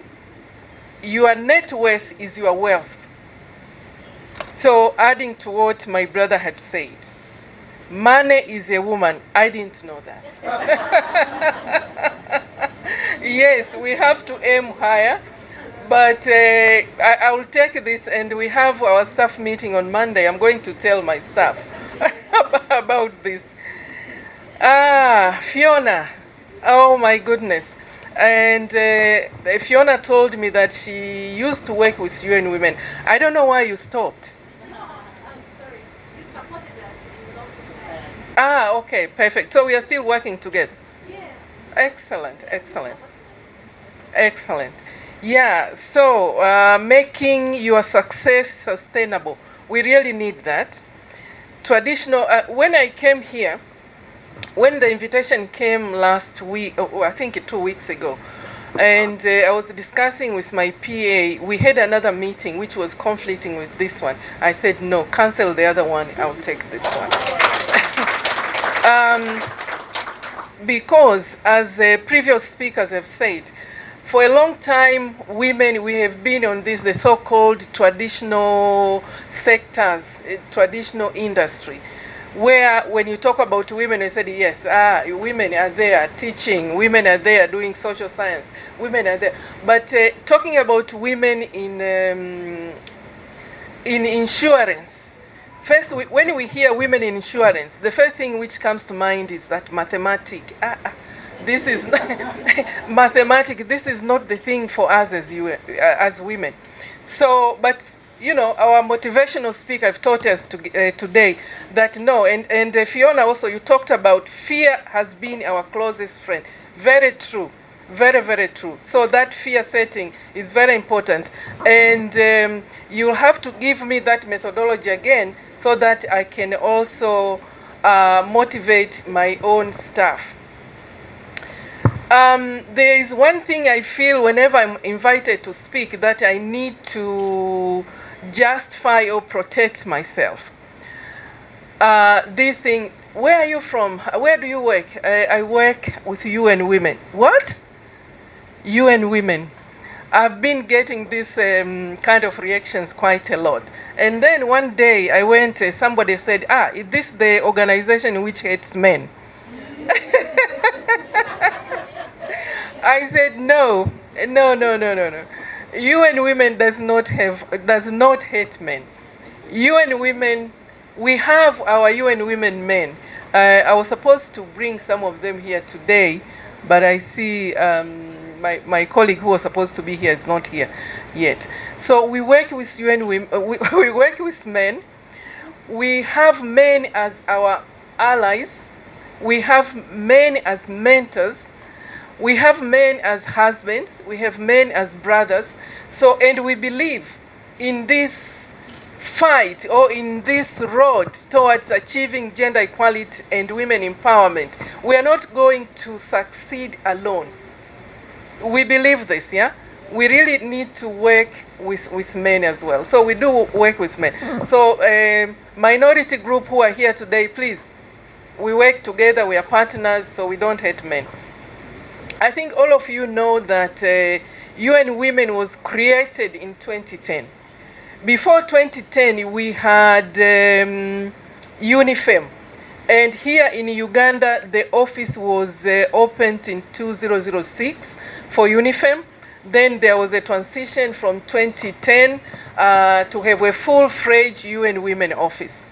net worth is your wealth. So adding to what my brother had said, money is a woman. I didn't know that. Yes, we have to aim higher, but I will take this, and we have our staff meeting on Monday. I'm going to tell my staff about this. Fiona, oh my goodness. And Fiona told me that she used to work with UN Women. I don't know why you stopped. Okay, perfect. So we are still working together. Yeah. Excellent, excellent, excellent. Yeah. So making your success sustainable, we really need that. Traditional. When I came here, when the invitation came last week, I think 2 weeks ago, and I was discussing with my PA, we had another meeting which was conflicting with this one. I said, no, cancel the other one, I'll take this one. Because, as previous speakers have said, for a long time, women, we have been on this, the so-called traditional sectors, traditional industry, where when you talk about women, you said, yes, women are there teaching, women are there doing social science, women are there. But talking about women in insurance, first, when we hear women in insurance, the first thing which comes to mind is that mathematics. This is mathematics. This is not the thing for us as women. So, but you know, our motivational speaker have taught us today that no, and Fiona also, you talked about fear has been our closest friend. Very true. Very, very true. So that fear setting is very important. And you'll have to give me that methodology again so that I can also motivate my own staff. There is one thing I feel whenever I'm invited to speak that I need to justify or protect myself. This thing, where are you from? Where do you work? I work with UN Women. What? UN Women. I've been getting this kind of reactions quite a lot. And then one day I went, somebody said, is this the organization which hates men? I said, no. UN Women does not hate men. UN Women, we have our UN Women men. I was supposed to bring some of them here today, but I see my colleague who was supposed to be here is not here yet. So we work with UN Women, we work with men. We have men as our allies. We have men as mentors. We have men as husbands, we have men as brothers. So, and we believe in this fight or in this road towards achieving gender equality and women empowerment. We are not going to succeed alone. We believe this, yeah? We really need to work with men as well. So we do work with men. So minority group who are here today, please, we work together, we are partners, so we don't hate men. I think all of you know that UN Women was created in 2010. Before 2010, we had UNIFEM. And here in Uganda, the office was opened in 2006 for UNIFEM. Then there was a transition from 2010 to have a full-fledged UN Women office.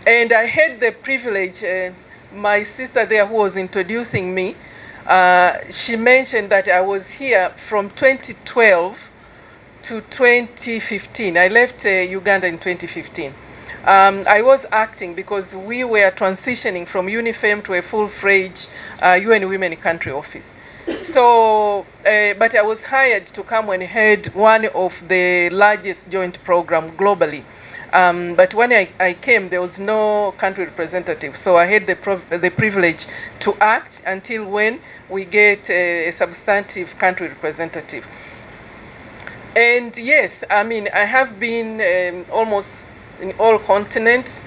And I had the privilege, my sister there who was introducing me, she mentioned that I was here from 2012 to 2015. I left Uganda in 2015. I was acting because we were transitioning from UNIFEM to a full-fledged UN Women country office. So, but I was hired to come and head one of the largest joint program globally. But when I came, there was no country representative. So I had the privilege to act until when we get a substantive country representative. And yes, I mean, I have been almost in all continents,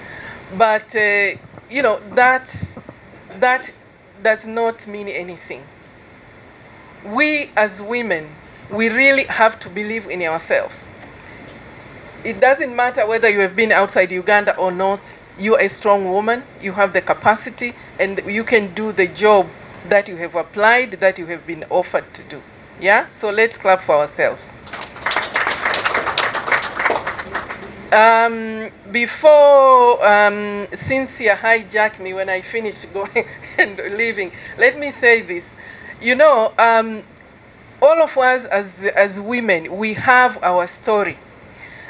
but you know, that does not mean anything. We as women, we really have to believe in ourselves. It doesn't matter whether you have been outside Uganda or not, you're a strong woman, you have the capacity, and you can do the job that you have applied, that you have been offered to do. Yeah? So let's clap for ourselves. Before Cynthia hijacked me when I finished going and leaving, let me say this. You know, all of us as women, we have our story.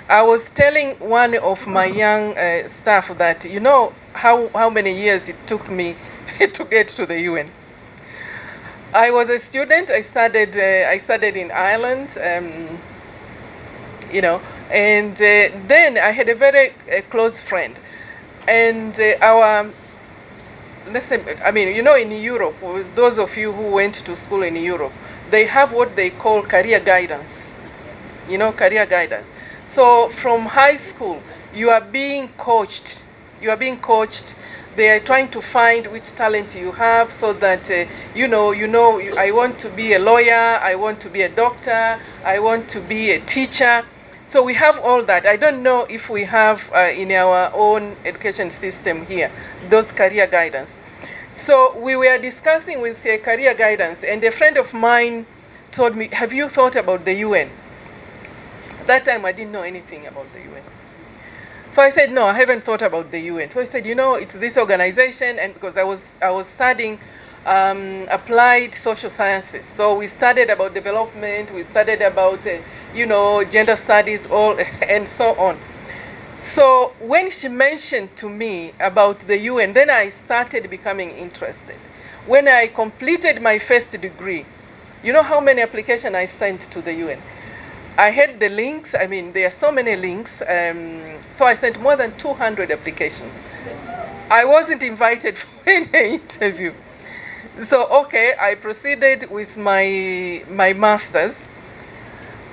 I was telling one of my young staff that, you know, how many years it took me to get to the UN. I was a student. I studied in Ireland, you know, and then I had a very close friend, and I mean, you know, in Europe, those of you who went to school in Europe, they have what they call career guidance. You know, career guidance. So from high school, you are being coached. You are being coached. they are trying to find which talent you have, so that I want to be a lawyer, I want to be a doctor, I want to be a teacher. So we have all that. I don't know if we have in our own education system here those career guidance. So we were discussing with career guidance, and a friend of mine told me, have you thought about the UN? At that time, I didn't know anything about the UN. So I said, no, I haven't thought about the UN. So I said, it's this organization, and because I was studying applied social sciences. So we studied about development, we studied about, gender studies, all, and so on. So when she mentioned to me about the UN, then I started becoming interested. When I completed my first degree, you know how many applications I sent to the UN? I had the links. I mean, there are so many links. So I sent more than 200 applications. I wasn't invited for any interview. So, okay, I proceeded with my master's.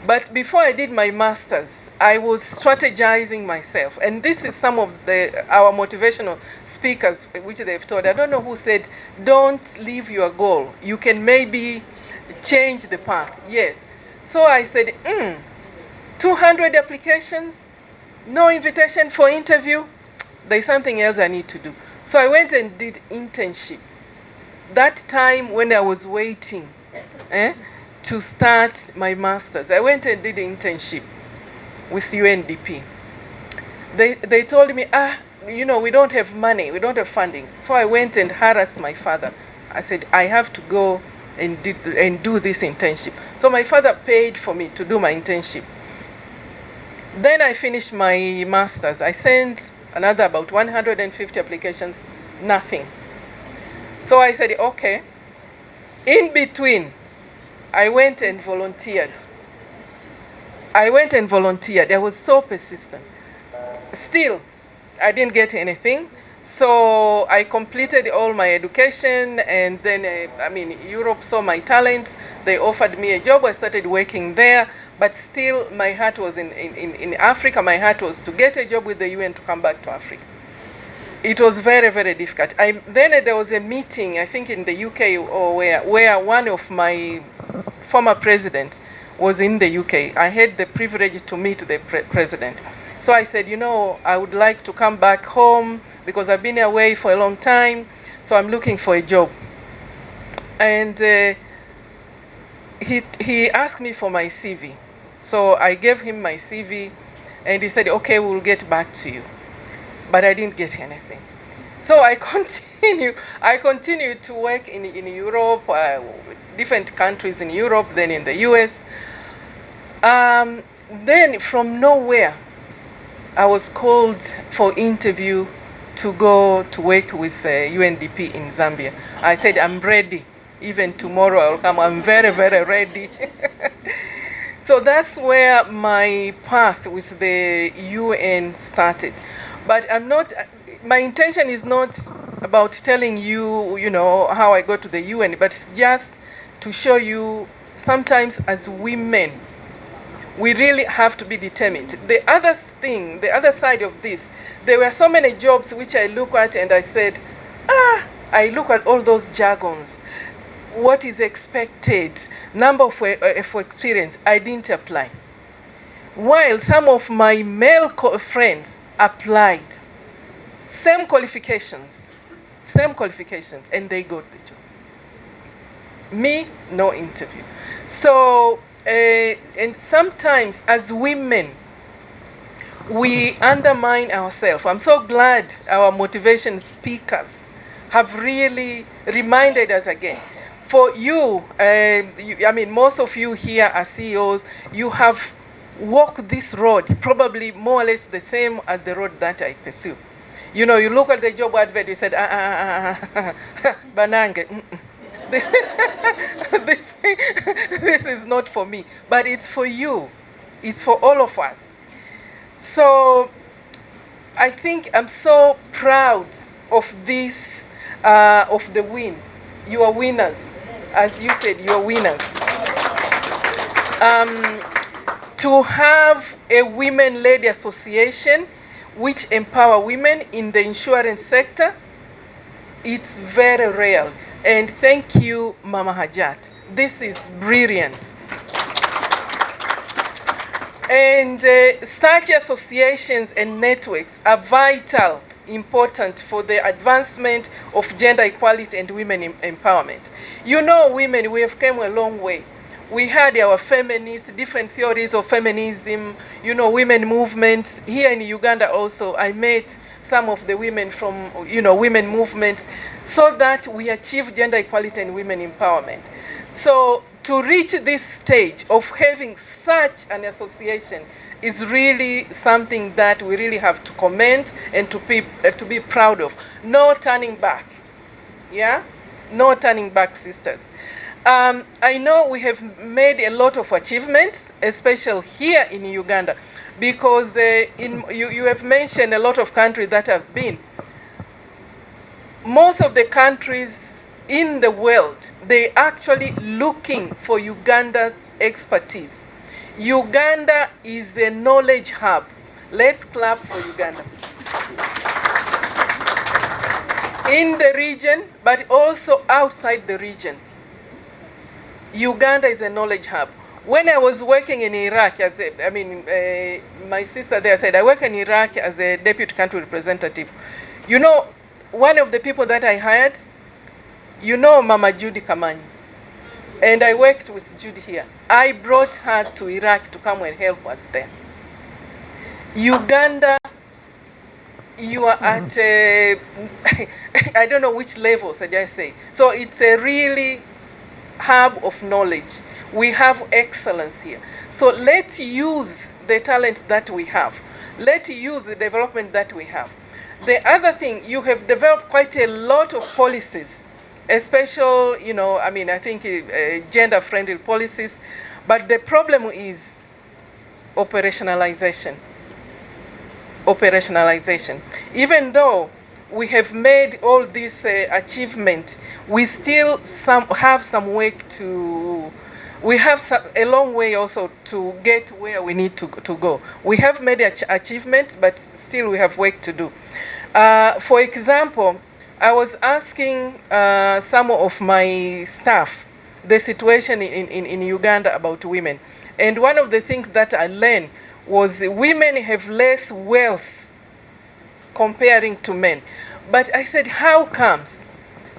But before I did my master's, I was strategizing myself. And this is some of our motivational speakers, which they've taught. I don't know who said, don't leave your goal. You can maybe change the path. Yes. So I said, 200 applications, no invitation for interview. There's something else I need to do. So I went and did internship. That time when I was waiting to start my master's, I went and did internship with UNDP. They told me, we don't have money, we don't have funding. So I went and harassed my father. I said, I have to go and do this internship. So my father paid for me to do my internship. Then I finished my master's. I sent another about 150 applications, nothing. So I said, okay. In between, I went and volunteered. I was so persistent. Still, I didn't get anything. So I completed all my education, and then, Europe saw my talents. They offered me a job. I started working there, but still my heart was in Africa. My heart was to get a job with the UN to come back to Africa. It was very, very difficult. Then there was a meeting, I think in the UK, or where one of my former president was in the UK. I had the privilege to meet the president. So I said, I would like to come back home because I've been away for a long time, so I'm looking for a job. And he asked me for my CV. So I gave him my CV, and he said, okay, we'll get back to you. But I didn't get anything. So I continued to work in Europe, different countries in Europe, then in the US. Then from nowhere, I was called for interview to go to work with UNDP in Zambia. I said, I'm ready. Even tomorrow I'll come. I'm very, very ready. So that's where my path with the UN started. But my intention is not about telling you, how I got to the UN, but it's just to show you sometimes as women, we really have to be determined. The other side of this, there were so many jobs which I look at and I said, I look at all those jargons, what is expected, number for experience, I didn't apply. While some of my male friends applied, same qualifications, and they got the job. Me, no interview. So, and sometimes as women, we undermine ourselves. I'm so glad our motivation speakers have really reminded us again. For you, most of you here are CEOs, you have walked this road, probably more or less the same as the road that I pursue. You look at the job advert, you said, Banange, this is not for me. But it's for you. It's for all of us. So I think I'm so proud of this, of the win. You are winners. As you said, you are winners. To have a women-led association which empower women in the insurance sector, It's very real. And thank you, Mama Hajat. This is brilliant. And such associations and networks are vital, important for the advancement of gender equality and women empowerment. You know, women, we have come a long way. We had our feminists, different theories of feminism, you know, women movements. Here in Uganda also, I met some of the women from, you know, women movements, so that we achieve gender equality and women empowerment. So to reach this stage of having such an association is really something that we really have to commend and to be proud of. No turning back. Yeah? No turning back, sisters. I know we have made a lot of achievements, especially here in Uganda, because you have mentioned a lot of countries that have been. Most of the countries in the world, they actually looking for Uganda expertise. Uganda is a knowledge hub. Let's clap for Uganda. In the region, but also outside the region. Uganda is a knowledge hub. When I was working in Iraq, my sister there said, I work in Iraq as a deputy country representative. You know, one of the people that I hired, you know Mama Judy Kamanyi. And I worked with Judy here. I brought her to Iraq to come and help us there. Uganda, you are at, I don't know which levels I just say. So it's a really hub of knowledge. We have excellence here. So let's use the talents that we have. Let's use the development that we have. The other thing, you have developed quite a lot of policies, especially, you know, I think gender-friendly policies, but the problem is operationalization. Operationalization. Even though we have made all this achievement, we still have some work to. We have a long way also to get where we need to go. We have made achievements, but still we have work to do. For example, I was asking some of my staff the situation in Uganda about women. And one of the things that I learned was women have less wealth comparing to men. But I said, how comes?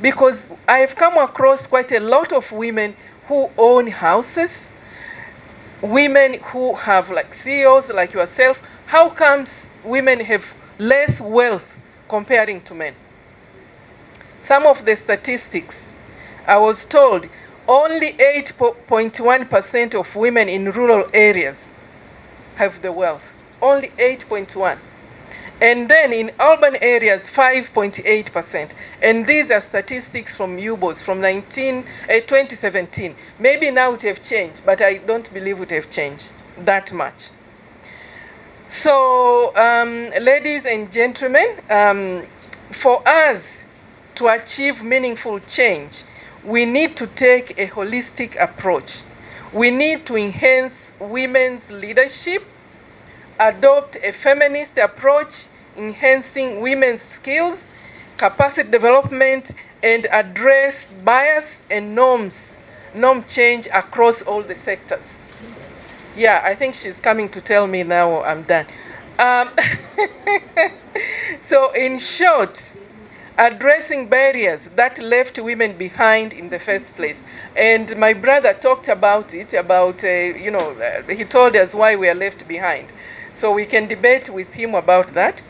Because I have come across quite a lot of women who own houses, women who have like CEOs like yourself. How comes women have less wealth comparing to men? Some of the statistics, I was told only 8.1% of women in rural areas have the wealth. Only 8.1%. And then in urban areas, 5.8%. And these are statistics from UBOS from 2017. Maybe now it have changed, but I don't believe it have changed that much. So, ladies and gentlemen, for us to achieve meaningful change, we need to take a holistic approach. We need to enhance women's leadership, adopt a feminist approach, enhancing women's skills, capacity development, and address bias and norm change across all the sectors. Yeah, I think she's coming to tell me now I'm done. So in short, addressing barriers that left women behind in the first place. And my brother talked about it, he told us why we are left behind. So we can debate with him about that.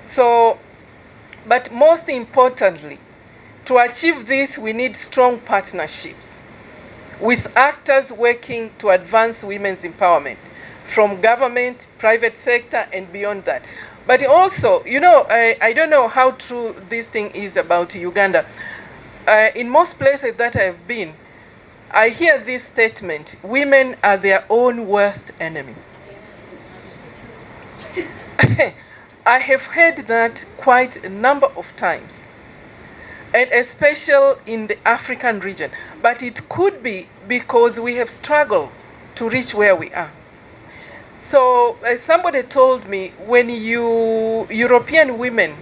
So, but most importantly, to achieve this, we need strong partnerships with actors working to advance women's empowerment from government, private sector, and beyond that. But also, I don't know how true this thing is about Uganda. In most places that I've been, I hear this statement: women are their own worst enemies. I have heard that quite a number of times, and especially in the African region. But it could be because we have struggled to reach where we are. So somebody told me, when European women,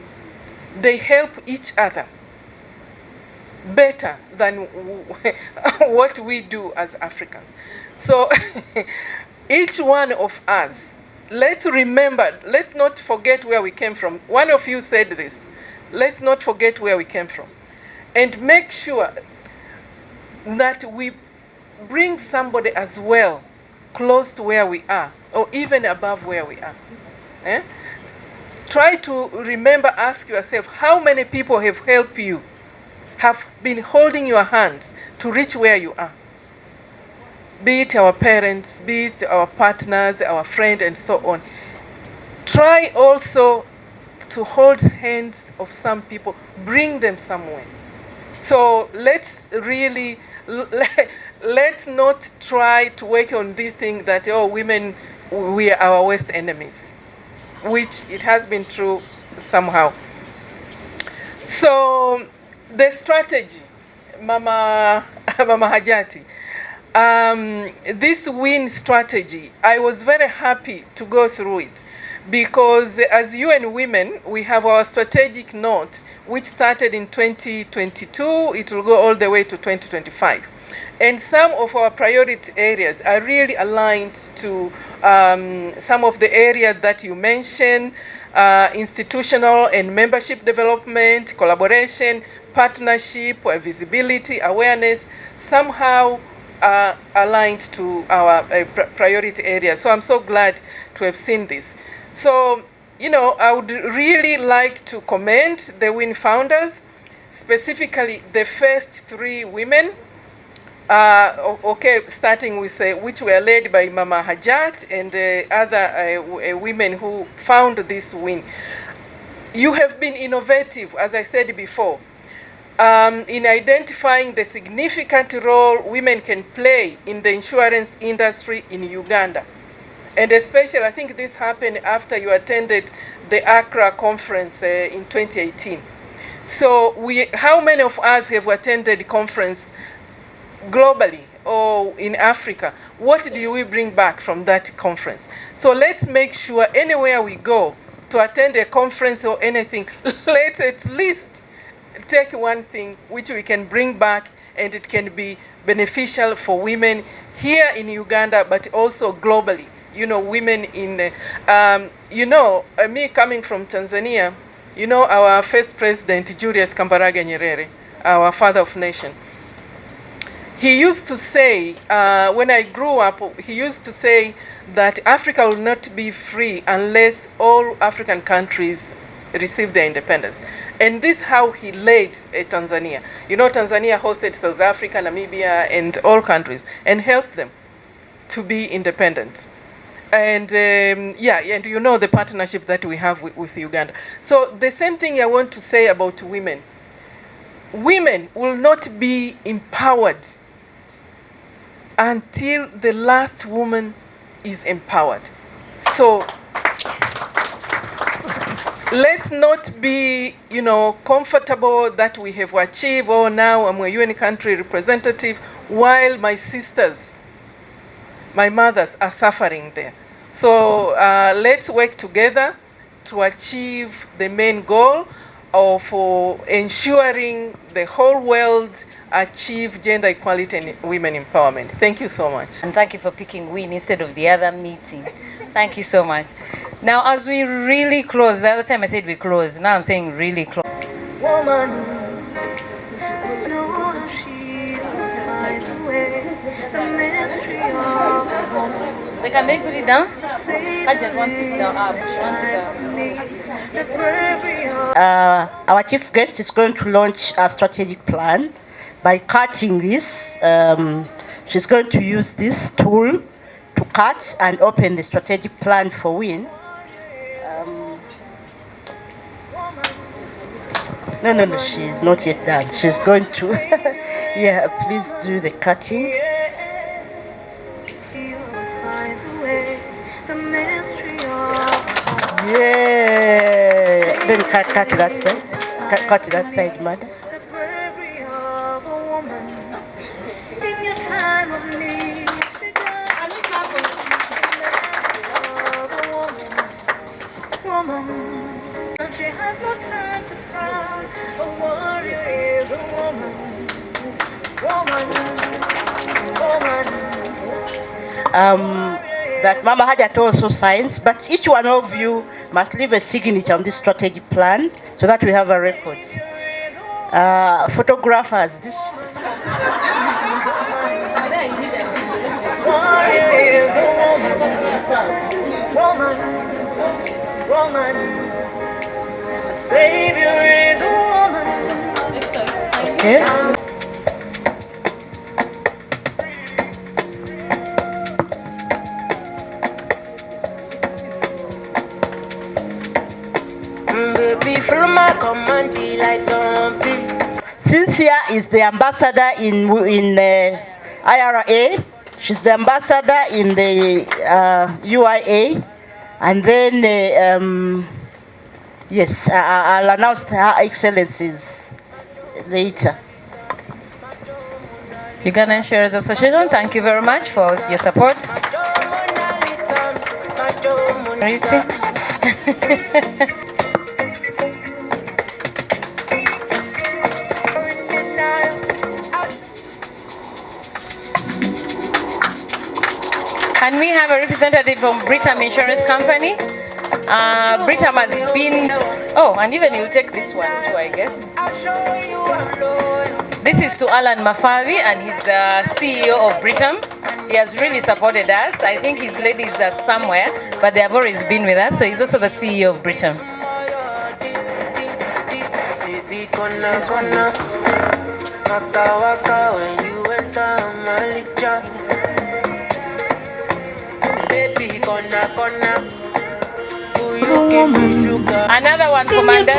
they help each other. better than what we do as Africans. So each one of us, let's remember, let's not forget where we came from. One of you said this, let's not forget where we came from. And make sure that we bring somebody as well close to where we are, or even above where we are. Eh? Try to remember, ask yourself, how many people have helped you, have been holding your hands to reach where you are? Be it our parents, be it our partners, our friends, and so on. Try also to hold hands of some people, bring them somewhere. So let's really, let's not try to work on this thing that, oh, women, we are our worst enemies, which it has been true somehow. So the strategy, Mama Hajati, this WIN strategy, I was very happy to go through it, because as UN Women, we have our strategic note, which started in 2022. It will go all the way to 2025. And some of our priority areas are really aligned to some of the areas that you mentioned: institutional and membership development, collaboration, partnership, visibility, awareness, somehow aligned to our priority areas. So I'm so glad to have seen this. So, you know, I would really like to commend the WIN founders, specifically the first 3 women, starting with which were led by Mama Hajat and other women who found this WIN. You have been innovative, as I said before, in identifying the significant role women can play in the insurance industry in Uganda. And especially, I think this happened after you attended the Accra conference in 2018. So how many of us have attended the conference globally or in Africa? What do we bring back from that conference? So let's make sure anywhere we go to attend a conference or anything, let's at least take one thing which we can bring back, and it can be beneficial for women here in Uganda, but also globally. You know, women in, me coming from Tanzania, you know, our first president, Julius Kambarage Nyerere, our father of nation, he used to say, when I grew up, he used to say that Africa will not be free unless all African countries receive their independence. And this is how he led Tanzania. You know, Tanzania hosted South Africa, Namibia, and all countries, and helped them to be independent. And and you know the partnership that we have with Uganda. So the same thing I want to say about women. Women will not be empowered until the last woman is empowered. So let's not be, you know, comfortable that we have achieved, oh, now I'm a UN country representative, while my sisters, my mothers are suffering there. So let's work together to achieve the main goal of ensuring the whole world achieve gender equality and women empowerment. Thank you so much. And thank you for picking WIN instead of the other meeting. Thank you so much. Now, as we really close, the other time I said we close, now I'm saying really close. Woman, know how she always finds a way, the mystery of a woman. So can they put it down? I just want it down. Our chief guest is going to launch a strategic plan by cutting this. She's going to use this tool to cut and open the strategic plan for WIN. No, she's not yet done. She's going to, yeah, please do the cutting. Yeah, then cut that side. Cut that side, madam. She has no time to frown. A warrior is a woman. that Mama Hajat also signs, but each one of you must leave a signature on this strategy plan so that we have a record. Photographers, this. Woman, a savior is a woman. Okay. Cynthia is the ambassador in IRA. She's the ambassador in the UIA. And then, yes, I'll announce her excellencies later. Ugandan Shearers Association, thank you very much for your support. And we have a representative from Britam Insurance Company. Britam has been, oh, and even you'll take this one too, I guess. This is to Alan Mafavi, and he's the CEO of Britam. He has really supported us. I think his ladies are somewhere, but they have always been with us, so he's also the CEO of Britam. Another one for Mandazi.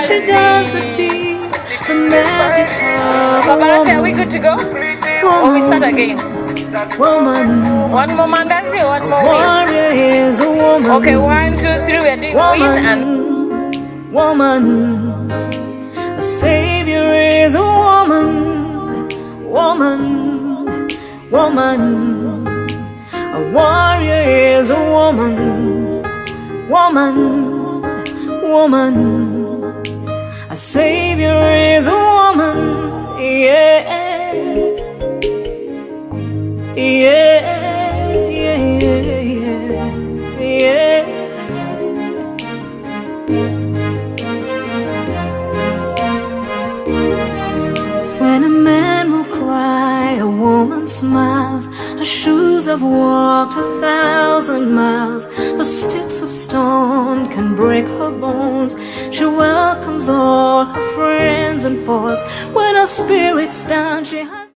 She does the deed, the magic of Paparazzi, are we good to go? Or we start again? woman. One more Mandazi, one more Warrior is a woman. win. Okay, 1, 2, 3, we're doing win and woman. A savior is a woman. Woman. Woman. A warrior is a woman. Woman. Woman. A savior is a woman. Yeah. Yeah, yeah, yeah, yeah. When a man will cry, a woman smiles. Her shoes have walked 1,000 miles. The sticks of stone can break her bones. She welcomes all her friends and foes. When her spirit's down, she has